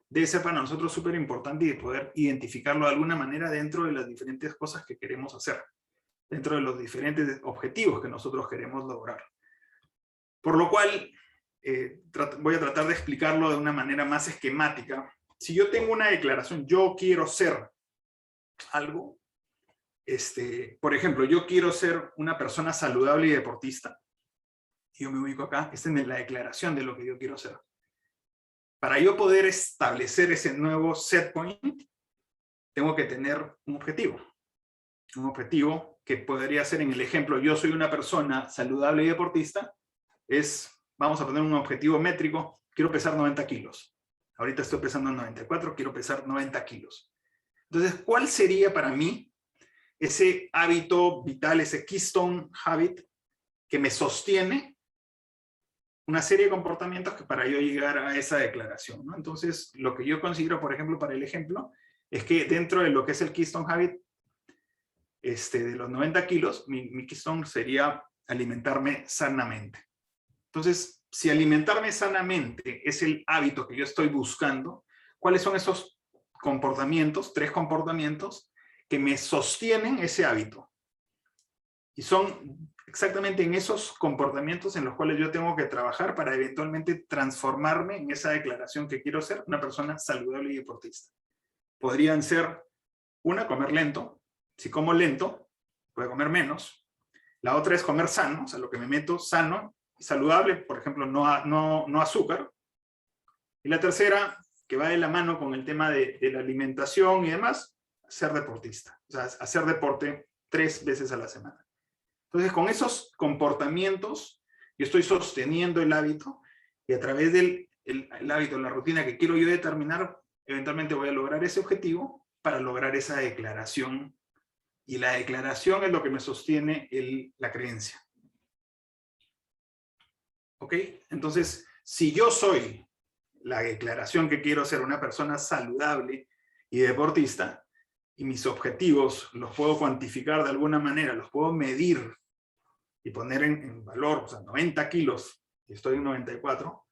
debe ser para nosotros súper importante y poder identificarlo de alguna manera dentro de las diferentes cosas que queremos hacer, dentro de los diferentes objetivos que nosotros queremos lograr. Por lo cual, voy a tratar de explicarlo de una manera más esquemática. Si yo tengo una declaración, yo quiero ser algo, por ejemplo, yo quiero ser una persona saludable y deportista, yo me ubico acá, esta es la declaración de lo que yo quiero ser. Para yo poder establecer ese nuevo set point, tengo que tener un objetivo. Un objetivo que podría ser, en el ejemplo, yo soy una persona saludable y deportista, vamos a poner un objetivo métrico, quiero pesar 90 kilos. Ahorita estoy pesando 94, quiero pesar 90 kilos. Entonces, ¿cuál sería para mí ese hábito vital, ese keystone habit que me sostiene una serie de comportamientos que para yo llegar a esa declaración, ¿no? Entonces, lo que yo considero, por ejemplo, para el ejemplo, es que dentro de lo que es el keystone habit, de los 90 kilos, mi keystone sería alimentarme sanamente. Entonces, si alimentarme sanamente es el hábito que yo estoy buscando, ¿cuáles son esos comportamientos, 3 comportamientos, que me sostienen ese hábito? Y son exactamente en esos comportamientos en los cuales yo tengo que trabajar para eventualmente transformarme en esa declaración que quiero ser, una persona saludable y deportista. Podrían ser, comer lento. Si como lento, puedo comer menos. La otra es comer sano, o sea, lo que me meto sano y saludable, por ejemplo, no azúcar. Y la tercera, que va de la mano con el tema de la alimentación y demás, ser deportista. O sea, hacer deporte 3 veces a la semana. Entonces, con esos comportamientos, yo estoy sosteniendo el hábito y a través del hábito, la rutina que quiero yo determinar, eventualmente voy a lograr ese objetivo para lograr esa declaración. Y la declaración es lo que me sostiene la creencia. ¿Ok? Entonces, si yo soy la declaración que quiero ser una persona saludable y deportista, y mis objetivos los puedo cuantificar de alguna manera, los puedo medir y poner en valor, o sea, 90 kilos, y estoy en 94,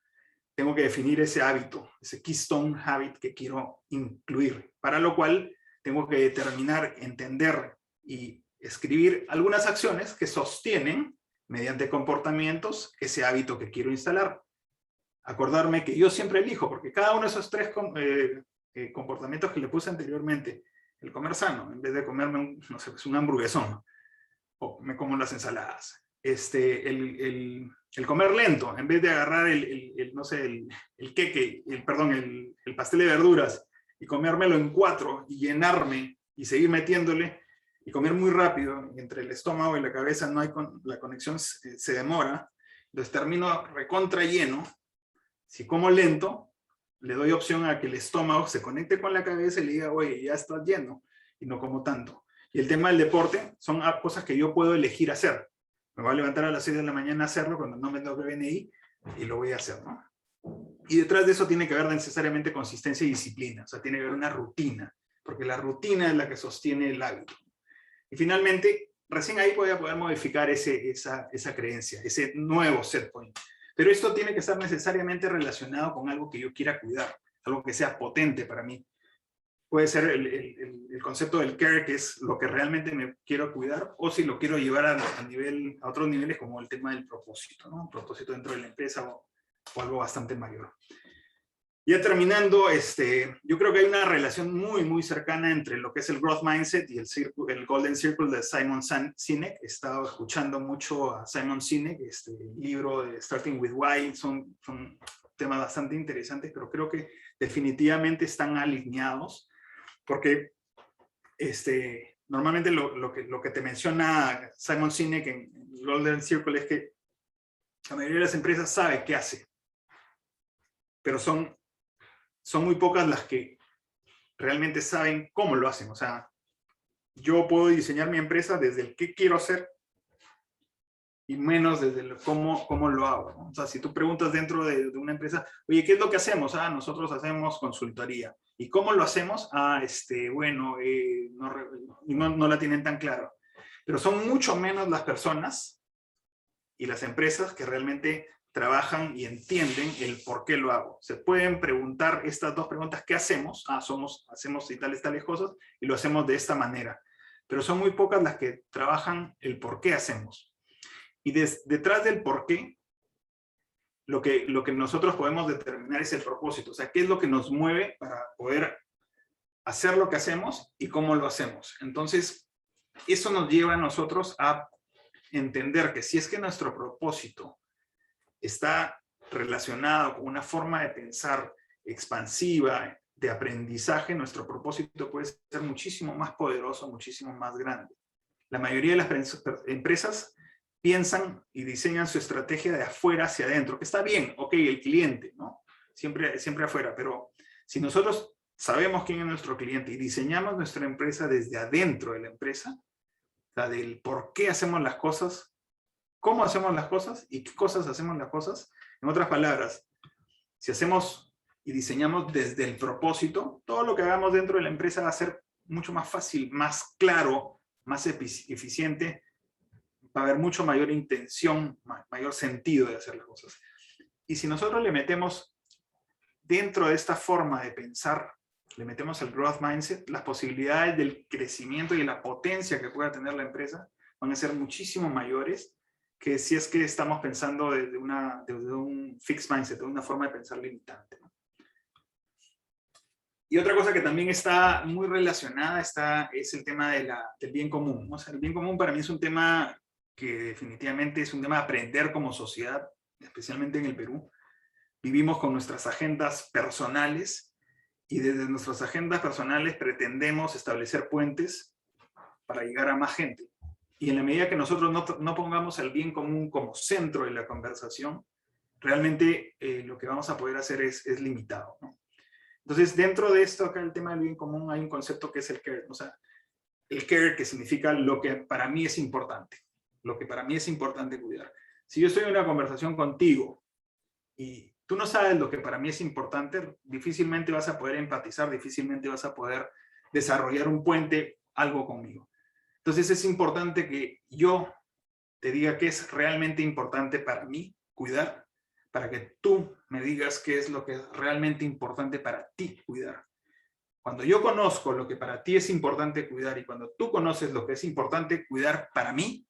tengo que definir ese hábito, ese keystone habit que quiero incluir, para lo cual tengo que determinar, entender y escribir algunas acciones que sostienen, mediante comportamientos, ese hábito que quiero instalar. Acordarme que yo siempre elijo, porque cada uno de esos 3 comportamientos que le puse anteriormente, el comer sano, en vez de comerme un hamburguesón, me como las ensaladas. El comer lento, en vez de agarrar no sé, el queque, el pastel de verduras y comérmelo en 4 y llenarme y seguir metiéndole y comer muy rápido, y entre el estómago y la cabeza no hay la conexión, se demora, entonces termino recontra lleno. Si como lento, le doy opción a que el estómago se conecte con la cabeza y le diga, oye, ya estás lleno, y no como tanto. Y el tema del deporte son cosas que yo puedo elegir hacer. Me voy a levantar a las 6 de la mañana a hacerlo cuando no me toque BNI y lo voy a hacer, ¿no? Y detrás de eso tiene que haber necesariamente consistencia y disciplina, o sea, tiene que haber una rutina, porque la rutina es la que sostiene el hábito. Y finalmente, recién ahí voy a poder modificar esa creencia, ese nuevo set point. Pero esto tiene que estar necesariamente relacionado con algo que yo quiera cuidar, algo que sea potente para mí. Puede ser el concepto del care, que es lo que realmente me quiero cuidar, o si lo quiero llevar a otros niveles, como el tema del propósito, ¿no? Un propósito dentro de la empresa o algo bastante mayor. Ya terminando, yo creo que hay una relación muy, muy cercana entre lo que es el Growth Mindset y el Golden Circle de Simon Sinek. He estado escuchando mucho a Simon Sinek, libro de Starting with Why, son temas bastante interesantes, pero creo que definitivamente están alineados, porque normalmente lo que te menciona Simon Sinek en Golden Circle es que la mayoría de las empresas sabe qué hace, pero son muy pocas las que realmente saben cómo lo hacen. O sea, yo puedo diseñar mi empresa desde el qué quiero hacer y menos desde el cómo lo hago, ¿no? O sea, si tú preguntas dentro de una empresa, oye, ¿qué es lo que hacemos? Nosotros hacemos consultoría. ¿Y cómo lo hacemos? Bueno, no la tienen tan claro. Pero son mucho menos las personas y las empresas que realmente trabajan y entienden el por qué lo hago. Se pueden preguntar estas dos preguntas: ¿qué hacemos? Hacemos y tales cosas, y lo hacemos de esta manera. Pero son muy pocas las que trabajan el por qué hacemos. Y detrás del por qué, lo que nosotros podemos determinar es el propósito. O sea, qué es lo que nos mueve para poder hacer lo que hacemos y cómo lo hacemos. Entonces, eso nos lleva a nosotros a entender que si es que nuestro propósito está relacionado con una forma de pensar expansiva, de aprendizaje, nuestro propósito puede ser muchísimo más poderoso, muchísimo más grande. La mayoría de las empresas piensan y diseñan su estrategia de afuera hacia adentro, que está bien, ok, el cliente, ¿no? Siempre afuera, pero si nosotros sabemos quién es nuestro cliente y diseñamos nuestra empresa desde adentro de la empresa, o sea, del por qué hacemos las cosas, cómo hacemos las cosas y qué cosas hacemos las cosas. En otras palabras, si hacemos y diseñamos desde el propósito, todo lo que hagamos dentro de la empresa va a ser mucho más fácil, más claro, más eficiente, va a haber mucho mayor intención, mayor sentido de hacer las cosas. Y si nosotros le metemos dentro de esta forma de pensar, le metemos el growth mindset, las posibilidades del crecimiento y la potencia que pueda tener la empresa van a ser muchísimo mayores que si es que estamos pensando desde un fixed mindset, de una forma de pensar limitante, ¿no? Y otra cosa que también está muy relacionada es el tema del bien común, ¿no? O sea, el bien común para mí es un tema que definitivamente es un tema de aprender como sociedad, especialmente en el Perú. Vivimos con nuestras agendas personales y desde nuestras agendas personales pretendemos establecer puentes para llegar a más gente. Y en la medida que nosotros no pongamos el bien común como centro de la conversación, realmente lo que vamos a poder hacer es limitado, ¿no? Entonces, dentro de esto, acá el tema del bien común, hay un concepto que es el care. O sea, el care, que significa lo que para mí es importante. Lo que para mí es importante cuidar. Si yo estoy en una conversación contigo y tú no sabes lo que para mí es importante, difícilmente vas a poder empatizar, difícilmente vas a poder desarrollar un puente, algo conmigo. Entonces es importante que yo te diga qué es realmente importante para mí cuidar, para que tú me digas qué es lo que es realmente importante para ti cuidar. Cuando yo conozco lo que para ti es importante cuidar y cuando tú conoces lo que es importante cuidar para mí,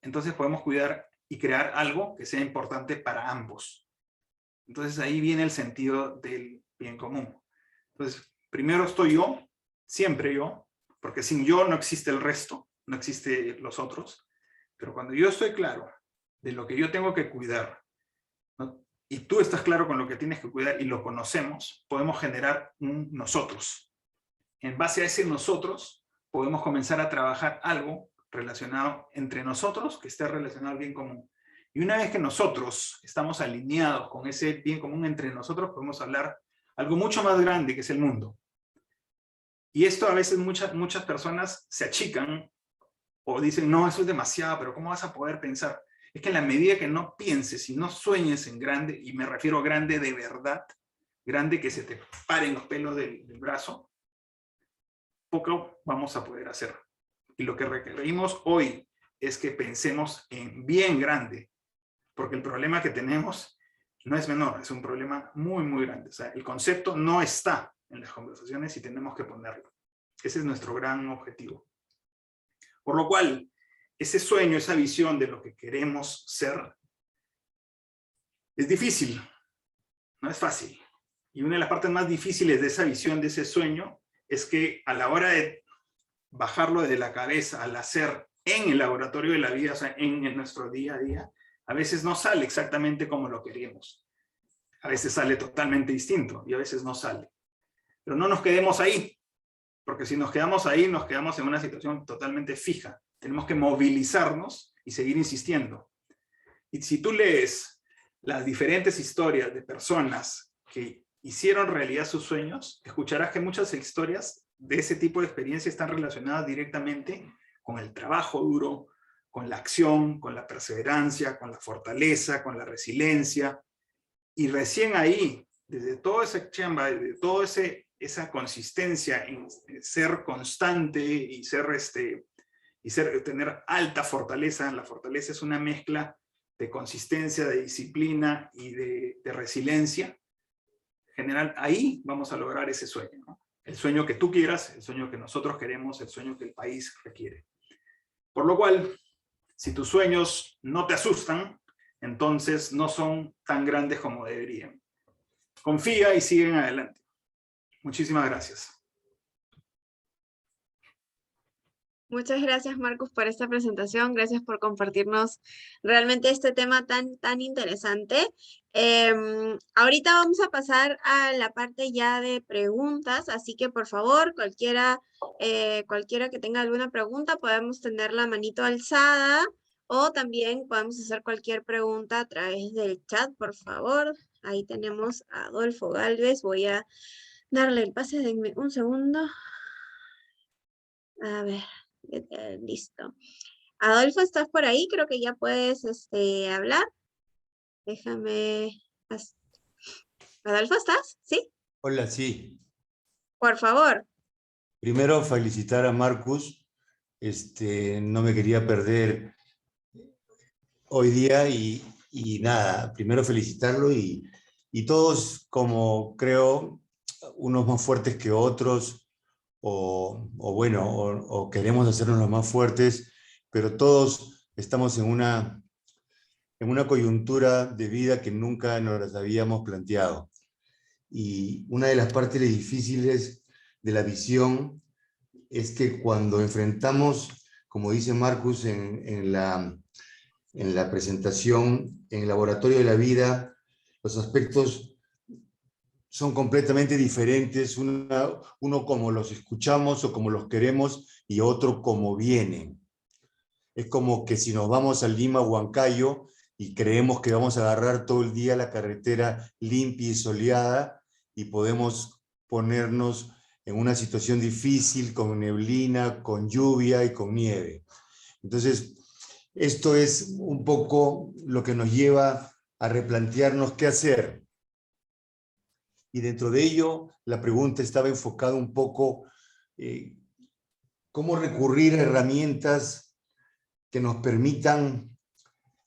entonces podemos cuidar y crear algo que sea importante para ambos. Entonces ahí viene el sentido del bien común. Entonces, primero estoy yo, siempre yo, porque sin yo no existe el resto, no existe los otros. Pero cuando yo estoy claro de lo que yo tengo que cuidar, ¿no? Y tú estás claro con lo que tienes que cuidar y lo conocemos, podemos generar un nosotros. En base a ese nosotros, podemos comenzar a trabajar algo relacionado entre nosotros, que esté relacionado al bien común. Y una vez que nosotros estamos alineados con ese bien común entre nosotros, podemos hablar algo mucho más grande, que es el mundo. Y esto a veces muchas personas se achican o dicen, no, eso es demasiado, pero ¿cómo vas a poder pensar? Es que en la medida que no pienses y no sueñes en grande, y me refiero a grande de verdad, grande que se te paren los pelos del brazo, poco vamos a poder hacer. Y lo que requerimos hoy es que pensemos en bien grande, porque el problema que tenemos no es menor, es un problema muy, muy grande. O sea, el concepto no está en las conversaciones y tenemos que ponerlo. Ese es nuestro gran objetivo. Por lo cual, ese sueño, esa visión de lo que queremos ser, es difícil, no es fácil. Y una de las partes más difíciles de esa visión, de ese sueño, es que a la hora de bajarlo de la cabeza al hacer en el laboratorio de la vida, o sea, en nuestro día a día, a veces no sale exactamente como lo queríamos. A veces sale totalmente distinto y a veces no sale. Pero no nos quedemos ahí, porque si nos quedamos ahí, nos quedamos en una situación totalmente fija. Tenemos que movilizarnos y seguir insistiendo. Y si tú lees las diferentes historias de personas que hicieron realidad sus sueños, escucharás que muchas historias de ese tipo de experiencia están relacionadas directamente con el trabajo duro, con la acción, con la perseverancia, con la fortaleza, con la resiliencia. Y recién ahí, desde toda esa chamba, desde toda esa consistencia en ser constante y tener alta fortaleza. La fortaleza es una mezcla de consistencia, de disciplina y de resiliencia. En general, ahí vamos a lograr ese sueño, ¿no? El sueño que tú quieras, el sueño que nosotros queremos, el sueño que el país requiere. Por lo cual, si tus sueños no te asustan, entonces no son tan grandes como deberían. Confía y sigue adelante. Muchísimas gracias.
Muchas gracias, Marcus, por esta presentación. Gracias por compartirnos realmente este tema tan interesante. Ahorita vamos a pasar a la parte ya de preguntas, así que por favor, cualquiera que tenga alguna pregunta, podemos tener la manito alzada o también podemos hacer cualquier pregunta a través del chat, por favor. Ahí tenemos a Adolfo Galvez. Voy a darle el pase, denme un segundo. A ver. Listo. Adolfo, ¿estás por ahí? Creo que ya puedes hablar. Déjame. Adolfo, ¿estás? ¿Sí?
Hola, sí.
Por favor.
Primero felicitar a Marcus. No me quería perder hoy día y nada, primero felicitarlo y todos, como creo, unos más fuertes que otros o queremos hacernos los más fuertes, pero todos estamos en una coyuntura de vida que nunca nos las habíamos planteado. Y una de las partes difíciles de la visión es que cuando enfrentamos, como dice Marcus en la presentación, en el laboratorio de la vida, los aspectos son completamente diferentes, uno como los escuchamos o como los queremos y otro como vienen. Es como que si nos vamos a Lima, Huancayo, y creemos que vamos a agarrar todo el día la carretera limpia y soleada y podemos ponernos en una situación difícil con neblina, con lluvia y con nieve. Entonces, esto es un poco lo que nos lleva a replantearnos qué hacer. Y dentro de ello, la pregunta estaba enfocada un poco cómo recurrir a herramientas que nos permitan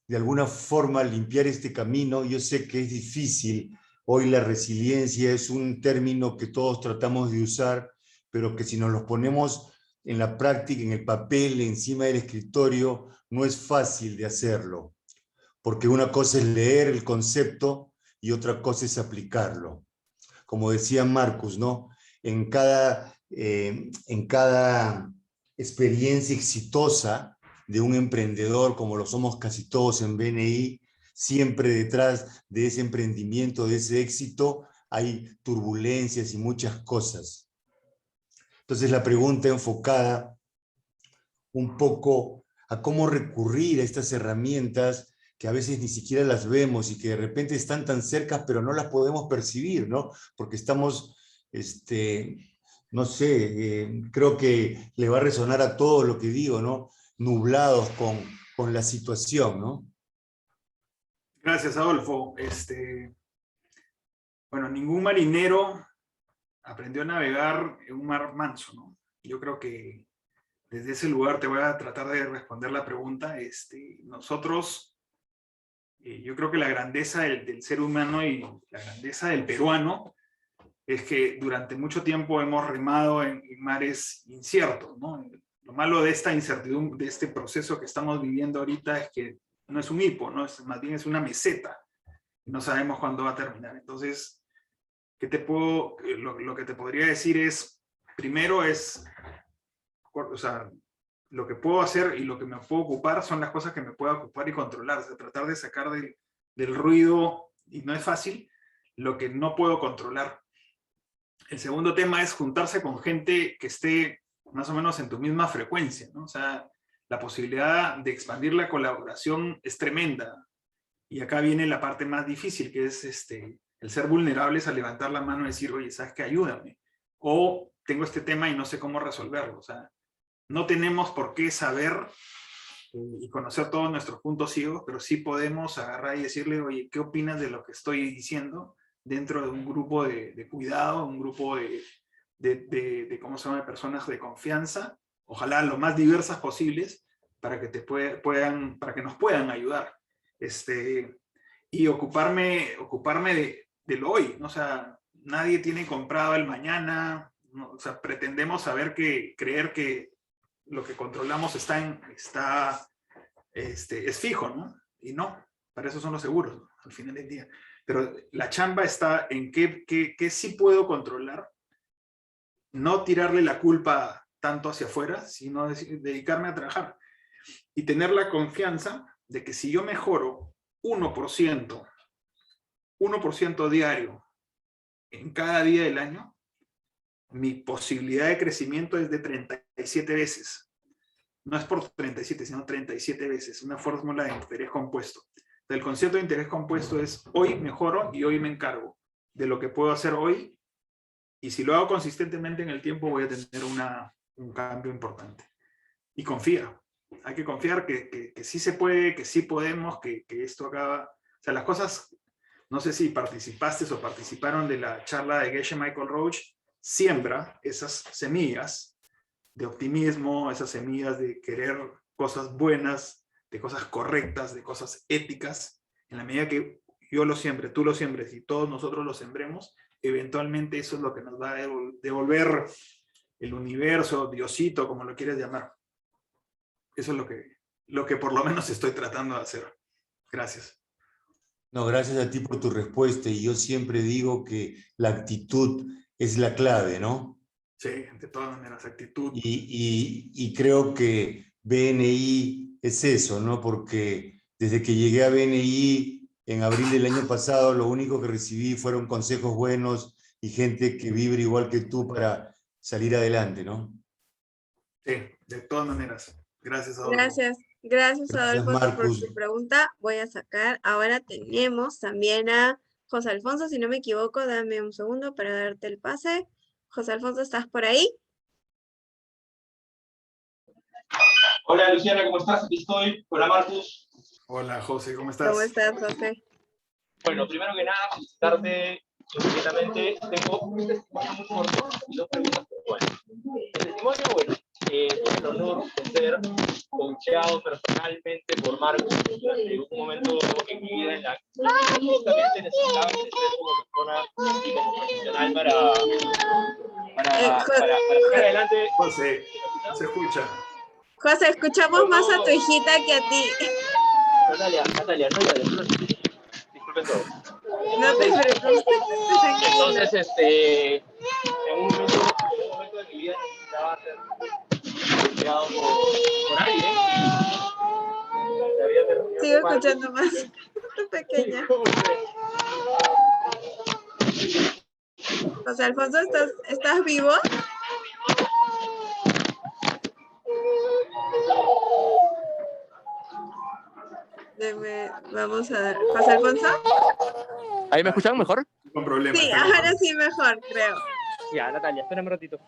de alguna forma limpiar este camino. Yo sé que es difícil, hoy la resiliencia es un término que todos tratamos de usar, pero que si nos los ponemos en la práctica, en el papel, encima del escritorio, no es fácil de hacerlo, porque una cosa es leer el concepto y otra cosa es aplicarlo. Como decía Marcus, ¿no? En cada experiencia exitosa de un emprendedor, como lo somos casi todos en BNI, siempre detrás de ese emprendimiento, de ese éxito, hay turbulencias y muchas cosas. Entonces la pregunta enfocada un poco a cómo recurrir a estas herramientas que a veces ni siquiera las vemos y que de repente están tan cerca, pero no las podemos percibir, ¿no? Porque estamos, no sé, creo que le va a resonar a todo lo que digo, ¿no? Nublados con la situación, ¿no?
Gracias, Adolfo. Bueno, ningún marinero aprendió a navegar en un mar manso, ¿no? Yo creo que desde ese lugar te voy a tratar de responder la pregunta. Nosotros, yo creo que la grandeza del ser humano y la grandeza del peruano es que durante mucho tiempo hemos remado en mares inciertos, ¿no? Lo malo de esta incertidumbre, de este proceso que estamos viviendo ahorita es que no es un hipo, ¿no? Más bien es una meseta. No sabemos cuándo va a terminar. Entonces, lo que te podría decir es, primero es, o sea, lo que puedo hacer y lo que me puedo ocupar son las cosas que me puedo ocupar y controlar. O sea, tratar de sacar del ruido, y no es fácil, lo que no puedo controlar. El segundo tema es juntarse con gente que esté más o menos en tu misma frecuencia, ¿no? O sea, la posibilidad de expandir la colaboración es tremenda. Y acá viene la parte más difícil, que es el ser vulnerables a levantar la mano y decir, oye, ¿sabes qué? Ayúdame. O tengo este tema y no sé cómo resolverlo. O sea, no tenemos por qué saber y conocer todos nuestros puntos ciegos, pero sí podemos agarrar y decirle, oye, ¿qué opinas de lo que estoy diciendo? Dentro de un grupo de cuidado, un grupo ¿cómo se llama?, de personas de confianza, ojalá lo más diversas posibles, para que para que nos puedan ayudar. Y ocuparme de lo hoy, ¿no? O sea, nadie tiene comprado el mañana, ¿no? O sea, pretendemos creer que lo que controlamos es fijo, ¿no? Y no, para eso son los seguros, ¿no?, al final del día. Pero la chamba está en qué sí puedo controlar, no tirarle la culpa tanto hacia afuera, sino dedicarme a trabajar y tener la confianza de que si yo mejoro 1% diario en cada día del año, mi posibilidad de crecimiento es de 37 veces. No es por 37, sino 37 veces. Una fórmula de interés compuesto. El concepto de interés compuesto es hoy mejoro y hoy me encargo de lo que puedo hacer hoy, y si lo hago consistentemente en el tiempo voy a tener un cambio importante. Y confía. Hay que confiar que sí se puede, que sí podemos, que esto acaba. O sea, las cosas, no sé si participaste o participaron de la charla de Geshe Michael Roach, siembra esas semillas de optimismo, esas semillas de querer cosas buenas, de cosas correctas, de cosas éticas. En la medida que yo lo siembre, tú lo siembres y todos nosotros lo sembremos, eventualmente eso es lo que nos va a devolver el universo, Diosito, como lo quieres llamar. Eso es lo que por lo menos estoy tratando de hacer. Gracias.
No, gracias a ti por tu respuesta, y yo siempre digo que la actitud es la clave, ¿no?
Sí, de todas maneras, actitud.
Y creo que BNI es eso, ¿no? Porque desde que llegué a BNI en abril del año pasado, lo único que recibí fueron consejos buenos y gente que vibra igual que tú para salir adelante, ¿no?
Sí, de todas maneras. Gracias, Adolfo.
Gracias
Gracias,
Adolfo,
Marcus.
por tu pregunta. Voy a sacar, ahora tenemos también a José Alfonso, si no me equivoco, dame un segundo para darte el pase. José Alfonso, ¿estás por ahí?
Hola Luciana, ¿cómo estás? Aquí estoy. Hola Marcus.
Hola José, ¿cómo estás?
¿Cómo estás, José?
Bueno, primero que nada, felicitarte inmediatamente. Tengo un testimonio muy corto y dos preguntas puntuales. El testimonio, bueno, tuve el honor de ser coacheado personalmente por Marcus durante un momento en mi vida en la que justamente necesitaba crecer como persona y como profesional para sacar adelante.
José, se escucha.
José, escuchamos más a tu hijita que a ti.
Natalia, no llores. Disculpen todos.
No te preocupes, tranquilo.
Entonces, en un momento de mi vida necesitaba ser cuidado por alguien
sigo escuchando más pequeña. José Alfonso, ¿estás vivo? Vamos a ver. ¿José Alfonso?
¿Ahí me escuchan mejor?
Con problemas.
Sí, ahora sí mejor, creo.
Ya, Natalia, espérame un ratito.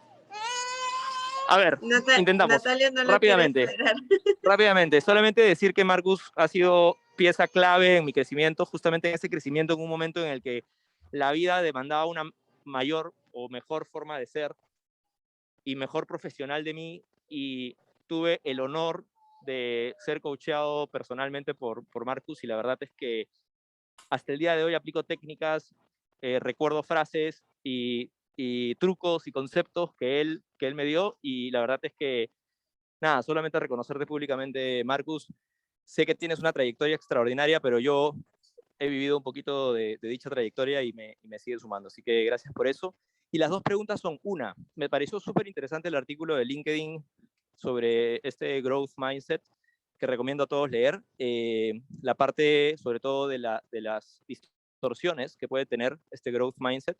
A ver,
Natalia,
intentamos.
Natalia no lo
Rápidamente.
quiere esperar.
Rápidamente, solamente decir que Marcus ha sido pieza clave en mi crecimiento, justamente en ese crecimiento en un momento en el que la vida demandaba una mayor o mejor forma de ser y mejor profesional de mí, y tuve el honor de ser coacheado personalmente por Marcus, y la verdad es que hasta el día de hoy aplico técnicas, recuerdo frases y trucos y conceptos que él me dio, y la verdad es que, nada, solamente reconocerte públicamente, Marcus. Sé que tienes una trayectoria extraordinaria, pero yo he vivido un poquito de dicha trayectoria y me sigue sumando, así que gracias por eso. Y las dos preguntas son: una, me pareció súper interesante el artículo de LinkedIn sobre este growth mindset, que recomiendo a todos leer, la parte sobre todo de las distorsiones que puede tener este growth mindset.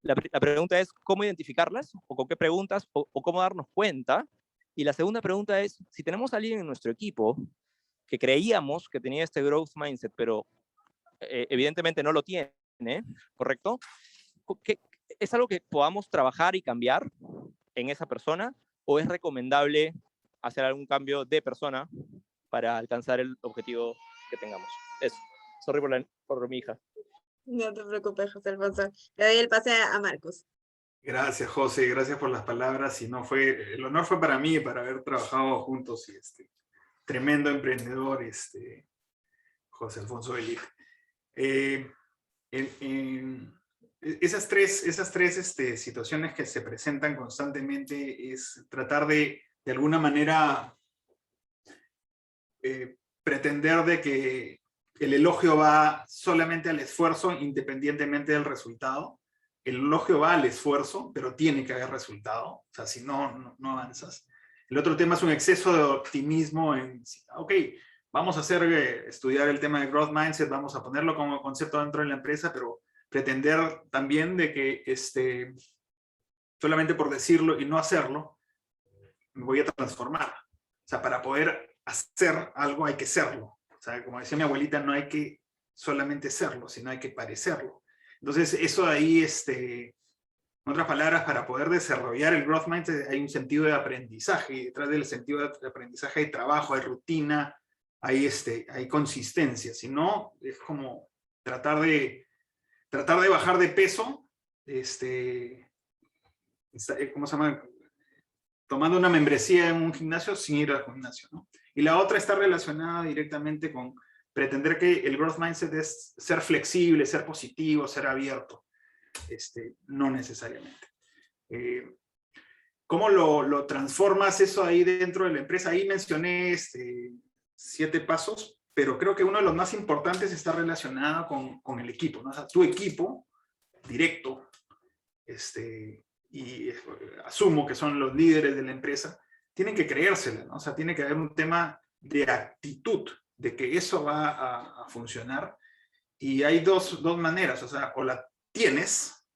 La pregunta es cómo identificarlas, o con qué preguntas, o cómo darnos cuenta. Y la segunda pregunta es, si tenemos a alguien en nuestro equipo que creíamos que tenía este growth mindset, pero evidentemente no lo tiene, ¿correcto? ¿Es algo que podamos trabajar y cambiar en esa persona, o es recomendable hacer algún cambio de persona para alcanzar el objetivo que tengamos? Eso. Sorry por mi hija.
No te preocupes, José Alfonso. Le doy el pase a Marcus.
Gracias, José, gracias por las palabras. El honor fue para mí, para haber trabajado juntos, y tremendo emprendedor, José Alfonso Elich. Esas tres situaciones que se presentan constantemente es tratar de alguna manera, pretender de que el elogio va solamente al esfuerzo independientemente del resultado. El elogio va al esfuerzo, pero tiene que haber resultado. O sea, si no avanzas. El otro tema es un exceso de optimismo en, ok, vamos a estudiar el tema de growth mindset, vamos a ponerlo como concepto dentro de la empresa, pero pretender también de que solamente por decirlo y no hacerlo, me voy a transformar. O sea, para poder hacer algo hay que serlo. O sea, como decía mi abuelita, no hay que solamente serlo, sino hay que parecerlo. Entonces, eso ahí, en otras palabras, para poder desarrollar el growth mindset hay un sentido de aprendizaje, y detrás del sentido de aprendizaje hay trabajo, hay rutina, hay consistencia. Si no, es como tratar de bajar de peso, ¿cómo se llama? Tomando una membresía en un gimnasio sin ir al gimnasio, ¿no? Y la otra está relacionada directamente con pretender que el growth mindset es ser flexible, ser positivo, ser abierto. No necesariamente. ¿Cómo lo transformas eso ahí dentro de la empresa? Ahí mencioné 7 pasos, pero creo que uno de los más importantes está relacionado con el equipo, ¿no? O sea, tu equipo directo, y asumo que son los líderes de la empresa, tienen que creérsela, ¿no? O sea, tiene que haber un tema de actitud, de que eso va a funcionar. Y hay dos maneras, o sea, o la tienes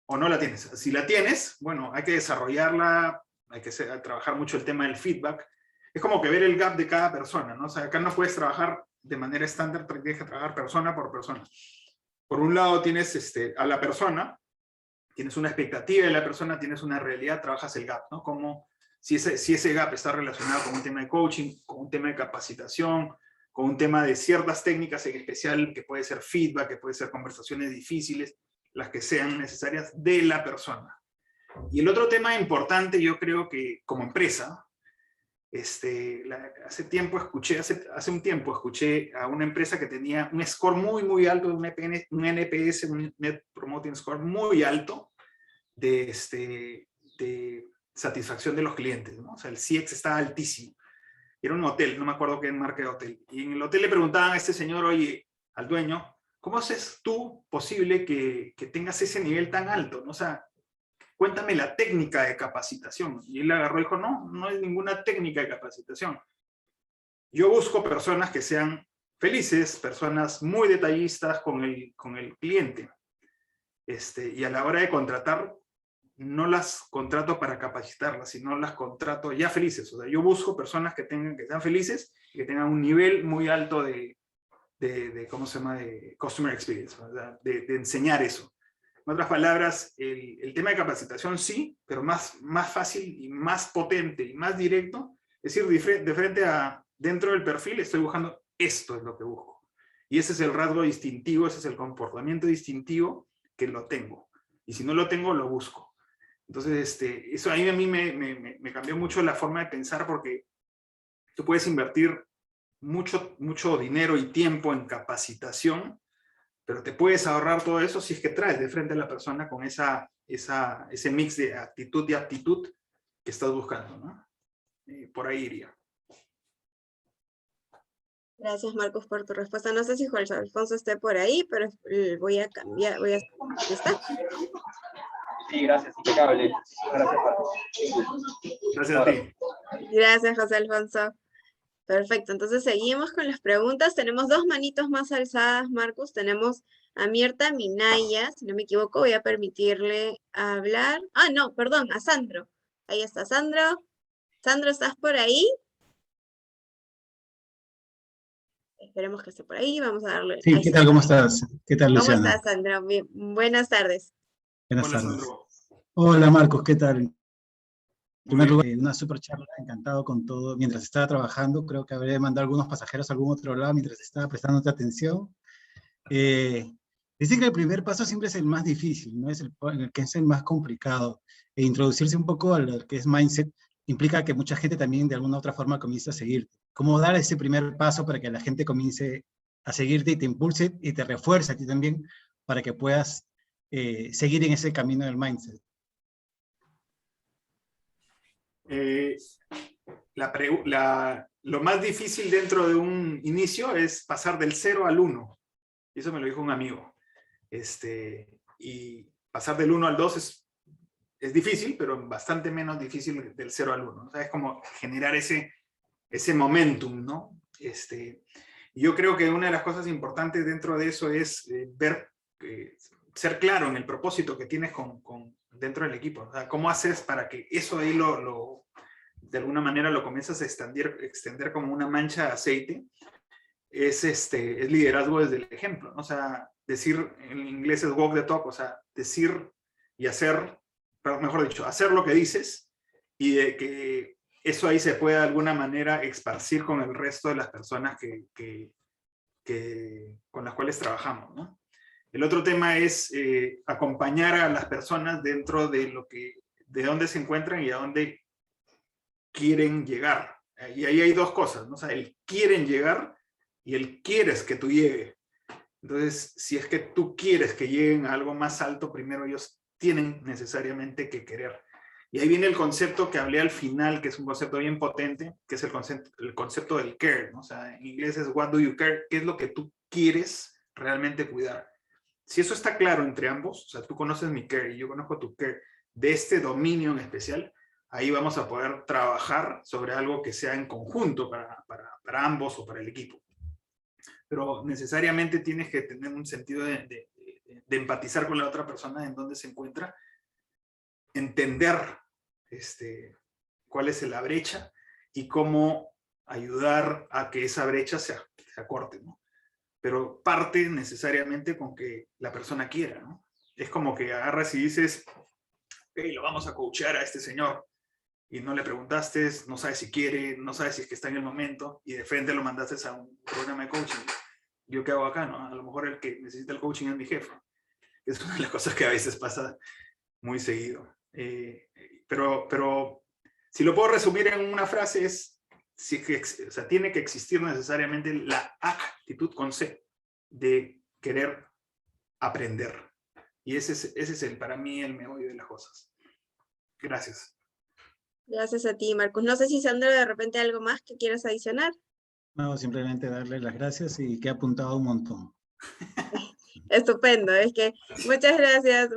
o no la tienes. Si la tienes, bueno, hay que desarrollarla, hay que trabajar mucho el tema del feedback. Es como que ver el gap de cada persona, ¿no? O sea, acá no puedes trabajar de manera estándar, tienes que trabajar persona por persona. Por un lado tienes a la persona, tienes una expectativa de la persona, tienes una realidad, trabajas el gap, ¿no? Como si ese gap está relacionado con un tema de coaching, con un tema de capacitación, con un tema de ciertas técnicas en especial, que puede ser feedback, que puede ser conversaciones difíciles, las que sean necesarias de la persona. Y el otro tema importante, yo creo que como empresa, hace un tiempo escuché a una empresa que tenía un score muy alto, un NPS, un Net Promoting Score muy alto de satisfacción de los clientes, ¿no? O sea, el CX estaba altísimo. Era un hotel, no me acuerdo qué marca de hotel. Y en el hotel le preguntaban a este señor, oye, al dueño, ¿cómo haces tú posible que tengas ese nivel tan alto, ¿no? O sea, cuéntame la técnica de capacitación. Y él agarró y dijo, no es ninguna técnica de capacitación. yo busco personas que sean felices, personas muy detallistas con el cliente. Y a la hora de contratar, no las contrato para capacitarlas, sino las contrato ya felices. O sea, yo busco personas que sean felices y que tengan un nivel muy alto de ¿cómo se llama? De customer experience, o sea, de enseñar eso. En otras palabras, el tema de capacitación sí, pero más fácil y más potente y más directo, es decir, de frente a, dentro del perfil estoy buscando esto es lo que busco. Y ese es el rasgo distintivo, ese es el comportamiento distintivo que lo tengo. Y si no lo tengo, lo busco. Entonces, eso a mí me cambió mucho la forma de pensar, porque tú puedes invertir mucho dinero y tiempo en capacitación, pero te puedes ahorrar todo eso si es que traes de frente a la persona con ese mix de actitud y aptitud que estás buscando, ¿no? Por ahí iría.
Gracias, Marcos, por tu respuesta. No sé si Juan Alfonso esté por ahí, pero voy a cambiar. ¿Está?
Sí, gracias, impecable. Gracias, Marcos.
Gracias a ti.
Gracias, José Alfonso. Perfecto, entonces seguimos con las preguntas. Tenemos dos manitos más alzadas, Marcos. Tenemos a Mirta Minaya, si no me equivoco, voy a permitirle hablar. Ah, no, perdón, a Sandro. Ahí está Sandro. Sandro, ¿estás por ahí? Esperemos que esté por ahí, vamos a darle.
Sí,
Ahí
¿qué
está.
tal? ¿Cómo estás? ¿Qué tal,
¿Cómo
Luciana?
estás, Sandro? Bien, buenas tardes.
Buenas
Hola,
tardes.
Sandro.
Hola, Marcos, ¿qué tal? En
Muy
primer
bien.
lugar, una súper charla, encantado con todo. Mientras estaba trabajando, creo que habré mandado algunos pasajeros a algún otro lado mientras estaba prestándote atención. Dicen que el primer paso siempre es el más difícil, ¿no? Es el que es el más complicado. E introducirse un poco a lo que es mindset implica que mucha gente también de alguna u otra forma comience a seguirte. ¿Cómo dar ese primer paso para que la gente comience a seguirte y te impulse y te refuerce a ti también para que puedas seguir en ese camino del mindset?
Lo más difícil dentro de un inicio es pasar del 0 al 1. Y eso me lo dijo un amigo. Y pasar del 1 al 2 es difícil, pero bastante menos difícil del 0 al 1. O sea, es como generar ese momentum, ¿no? Yo creo que una de las cosas importantes dentro de eso es ser claro en el propósito que tienes dentro del equipo. O sea, ¿cómo haces para que eso ahí de alguna manera lo comienzas a extender como una mancha de aceite? Es liderazgo desde el ejemplo, ¿no? O sea, decir, en inglés es walk the talk, o sea, decir y hacer, pero mejor dicho, hacer lo que dices, y de que eso ahí se pueda de alguna manera esparcir con el resto de las personas con las cuales trabajamos, ¿no? El otro tema es acompañar a las personas dentro de dónde se encuentran y a dónde quieren llegar. Y ahí hay dos cosas, ¿no? O sea, el quieren llegar y el quieres que tú llegue. Entonces, si es que tú quieres que lleguen a algo más alto, primero ellos tienen necesariamente que querer. Y ahí viene el concepto que hablé al final, que es un concepto bien potente, que es el concepto del care, ¿no? O sea, en inglés es what do you care, qué es lo que tú quieres realmente cuidar. Si eso está claro entre ambos, o sea, tú conoces mi care y yo conozco tu care, de este dominio en especial, ahí vamos a poder trabajar sobre algo que sea en conjunto para ambos o para el equipo. Pero necesariamente tienes que tener un sentido de empatizar con la otra persona en dónde se encuentra, entender cuál es la brecha y cómo ayudar a que esa brecha se acorte, ¿no? Pero parte necesariamente con que la persona quiera, ¿no? Es como que agarras y dices, hey, lo vamos a coachear a este señor, y no le preguntaste, no sabes si quiere, no sabes si es que está en el momento, y de frente lo mandaste a un programa de coaching. ¿Yo qué hago acá, no? A lo mejor el que necesita el coaching es mi jefe. Es una de las cosas que a veces pasa muy seguido. Pero si lo puedo resumir en una frase es, o sea, tiene que existir necesariamente la actitud con C de querer aprender. Y ese es para mí el meollo de las cosas. Gracias.
Gracias a ti, Marcos. No sé si Sandro de repente algo más que quieras adicionar.
No, simplemente darle las gracias y que he apuntado un montón.
Estupendo, es que muchas gracias,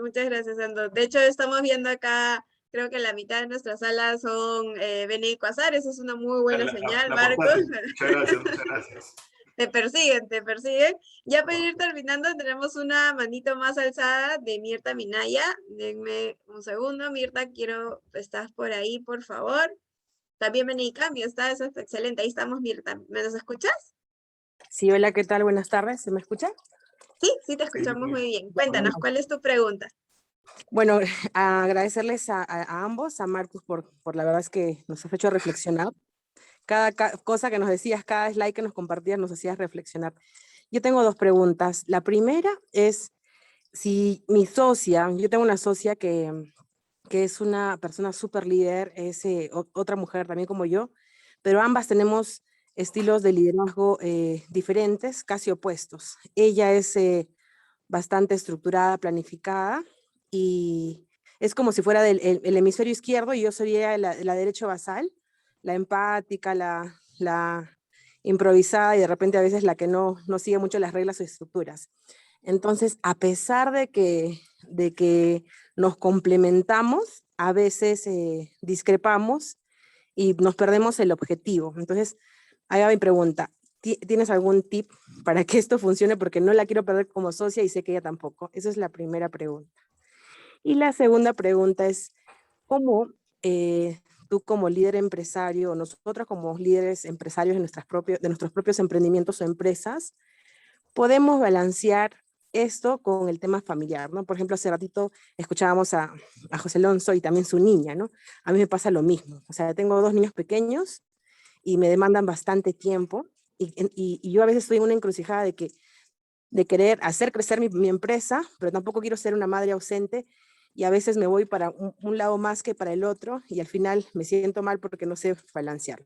Sandro. De hecho, estamos viendo acá Creo que la mitad de nuestra sala son BNI Quasar, eso es una muy buena señal,
La
Marcos.
portátil. Muchas gracias, muchas gracias.
Te persiguen, te persiguen. Ya para ir terminando, tenemos una manito más alzada de Mirta Minaya. Denme un segundo, Mirta, estás por ahí, por favor. También BNI Cambio, eso está excelente. Ahí estamos, Mirta. ¿Me nos escuchas?
Sí, hola, ¿qué tal? Buenas tardes, ¿se me escucha?
Sí, te escuchamos muy bien. Cuéntanos, ¿cuál es tu pregunta?
Bueno, agradecerles a ambos, a Marcus, por la verdad es que nos has hecho reflexionar. Cada cosa que nos decías, cada slide que nos compartías nos hacías reflexionar. Yo tengo dos preguntas. La primera es si mi socia, yo tengo una socia que es una persona súper líder, es otra mujer también como yo, pero ambas tenemos estilos de liderazgo diferentes, casi opuestos. Ella es bastante estructurada, planificada, y es como si fuera el hemisferio izquierdo y yo sería la derecha basal, la empática, la improvisada y de repente a veces la que no sigue mucho las reglas o estructuras. Entonces, a pesar de que nos complementamos, a veces discrepamos y nos perdemos el objetivo. Entonces, ahí va mi pregunta. ¿Tienes algún tip para que esto funcione? Porque no la quiero perder como socia y sé que ella tampoco. Esa es la primera pregunta. Y la segunda pregunta es, ¿cómo tú como líder empresario, nosotros como líderes empresarios de nuestros propios emprendimientos o empresas, podemos balancear esto con el tema familiar, ¿no? Por ejemplo, hace ratito escuchábamos a José Alonso y también su niña, ¿no? A mí me pasa lo mismo. O sea, tengo 2 niños pequeños y me demandan bastante tiempo y yo a veces estoy en una encrucijada de querer hacer crecer mi empresa, pero tampoco quiero ser una madre ausente y a veces me voy para un lado más que para el otro y al final me siento mal porque no sé balancearlo.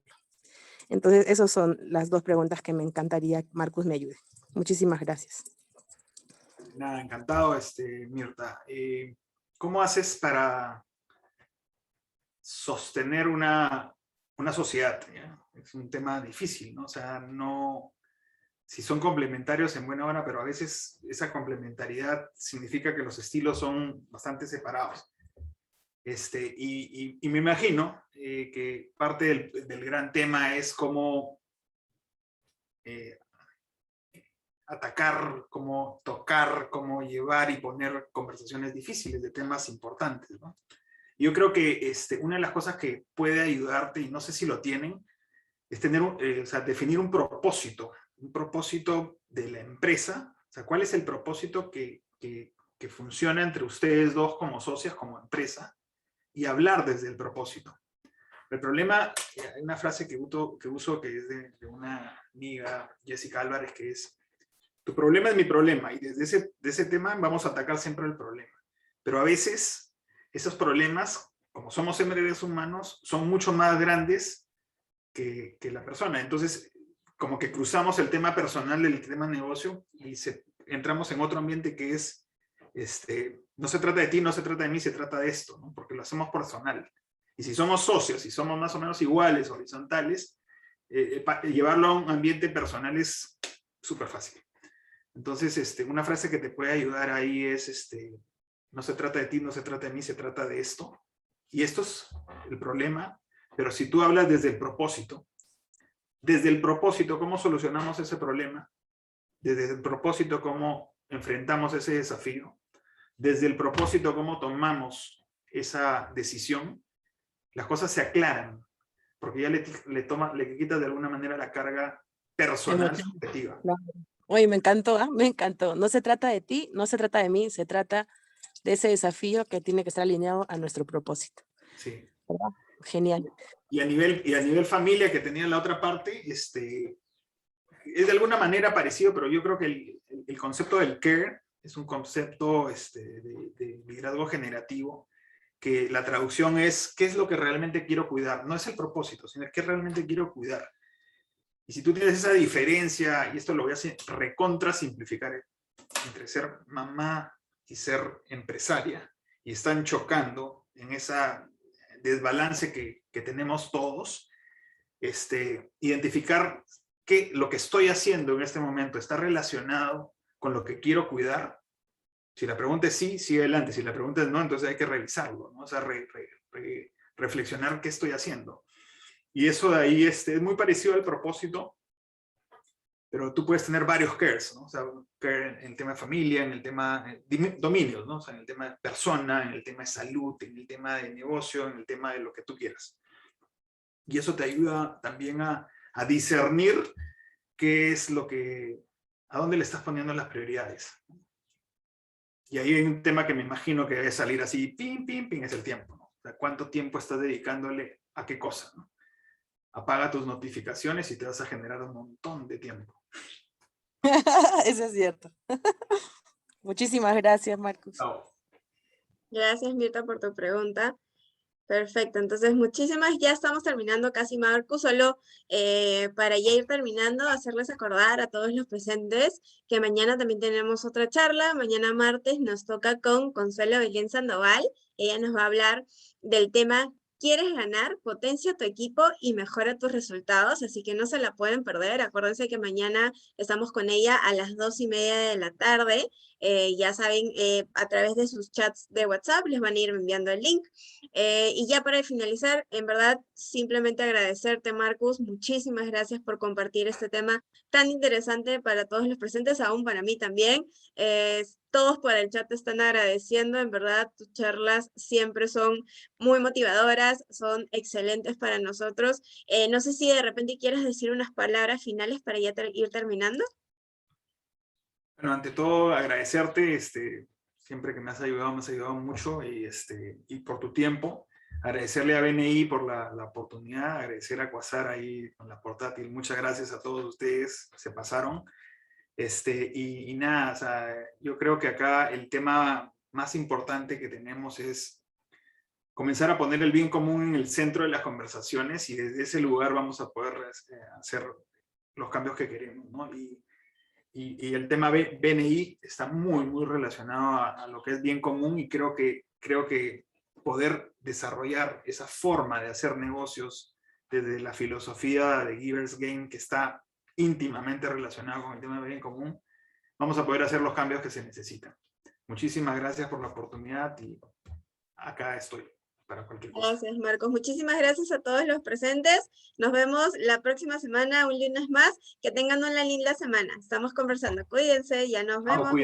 Entonces, esas son las 2 preguntas que me encantaría que Marcus me ayude. Muchísimas gracias.
Nada, encantado, Mirta. ¿Cómo haces para sostener una sociedad? ¿Ya? Es un tema difícil, ¿no? O sea, no, si son complementarios en buena hora, pero a veces esa complementariedad significa que los estilos son bastante separados. Y me imagino que parte del gran tema es cómo atacar, cómo tocar, cómo llevar y poner conversaciones difíciles de temas importantes, ¿no? Yo creo que una de las cosas que puede ayudarte, y no sé si lo tienen, es tener o sea, definir un propósito de la empresa. O sea, ¿cuál es el propósito que funciona entre ustedes dos como socias, como empresa? Y hablar desde el propósito. El problema, hay una frase que uso que es de una amiga, Jessica Álvarez, que es: tu problema es mi problema, y desde ese tema vamos a atacar siempre el problema. Pero a veces esos problemas, como somos seres humanos, son mucho más grandes que la persona. Entonces, como que cruzamos el tema personal del tema negocio y entramos en otro ambiente que es, no se trata de ti, no se trata de mí, se trata de esto, ¿no? Porque lo hacemos personal. Y si somos socios, si somos más o menos iguales, horizontales, llevarlo a un ambiente personal es súper fácil. Entonces, una frase que te puede ayudar ahí es, no se trata de ti, no se trata de mí, se trata de esto. Y esto es el problema, pero si tú hablas desde el propósito, ¿cómo solucionamos ese problema? Desde el propósito, ¿cómo enfrentamos ese desafío? Desde el propósito, ¿cómo tomamos esa decisión? Las cosas se aclaran, porque ya le quitas de alguna manera la carga personal subjetiva.
Claro. Oye, me encantó, ¿eh? Me encantó. No se trata de ti, no se trata de mí, se trata de ese desafío que tiene que estar alineado a nuestro propósito.
Sí.
¿Verdad? Genial.
Y a nivel familia, que tenía la otra parte, es de alguna manera parecido, pero yo creo que el concepto del care es un concepto de liderazgo generativo, que la traducción es ¿qué es lo que realmente quiero cuidar? No es el propósito, sino ¿qué realmente quiero cuidar? Y si tú tienes esa diferencia, y esto lo voy a recontra simplificar, entre ser mamá y ser empresaria, y están chocando en esa desbalance que tenemos todos, identificar que lo que estoy haciendo en este momento está relacionado con lo que quiero cuidar. Si la pregunta es sí, sigue adelante. Si la pregunta es no, entonces hay que revisarlo, ¿no? O sea, reflexionar qué estoy haciendo. Y eso de ahí es muy parecido al propósito, pero tú puedes tener varios cares, ¿no? O sea, care en el tema de familia, en el tema de dominios, ¿no? O sea, en el tema de persona, en el tema de salud, en el tema de negocio, en el tema de lo que tú quieras. Y eso te ayuda también a discernir qué es lo que, a dónde le estás poniendo las prioridades. Y ahí hay un tema que me imagino que debe salir así, pim, pim, pim, es el tiempo, ¿no? O sea, ¿cuánto tiempo estás dedicándole a qué cosa, ¿no? Apaga tus notificaciones y te vas a generar un montón de tiempo.
Eso es cierto. Muchísimas gracias, Marcus.
Chao.
Gracias, Mirta, por tu pregunta. Perfecto, entonces muchísimas, ya estamos terminando casi, Marcus, solo para ya ir terminando, hacerles acordar a todos los presentes que mañana también tenemos otra charla. Mañana martes nos toca con Consuelo Belén Sandoval. Ella nos va a hablar del tema ¿quieres ganar? Potencia tu equipo y mejora tus resultados, así que no se la pueden perder. Acuérdense que mañana estamos con ella a las 2:30 de la tarde. Ya saben, a través de sus chats de WhatsApp les van a ir enviando el link. Y ya para finalizar, en verdad, simplemente agradecerte, Marcus. Muchísimas gracias por compartir este tema tan interesante para todos los presentes, aún para mí también. Todos por el chat te están agradeciendo. En verdad, tus charlas siempre son muy motivadoras, son excelentes para nosotros. No sé si de repente quieres decir unas palabras finales para ya ir terminando.
Bueno, ante todo, agradecerte, siempre que me has ayudado mucho, y por tu tiempo. Agradecerle a BNI por la oportunidad, agradecer a Quasar ahí con la portátil. Muchas gracias a todos ustedes, se pasaron. Y nada, o sea, yo creo que acá el tema más importante que tenemos es comenzar a poner el bien común en el centro de las conversaciones, y desde ese lugar vamos a poder hacer los cambios que queremos, ¿no? Y el tema BNI está muy, muy relacionado a lo que es bien común, y creo que poder desarrollar esa forma de hacer negocios desde la filosofía de Givers Gain, que está íntimamente relacionado con el tema de bien común, vamos a poder hacer los cambios que se necesitan. Muchísimas gracias por la oportunidad y acá estoy para cualquier cosa.
Gracias, Marcos. Muchísimas gracias a todos los presentes. Nos vemos la próxima semana, un lunes más. Que tengan una linda semana. Estamos conversando. Cuídense, ya nos vemos.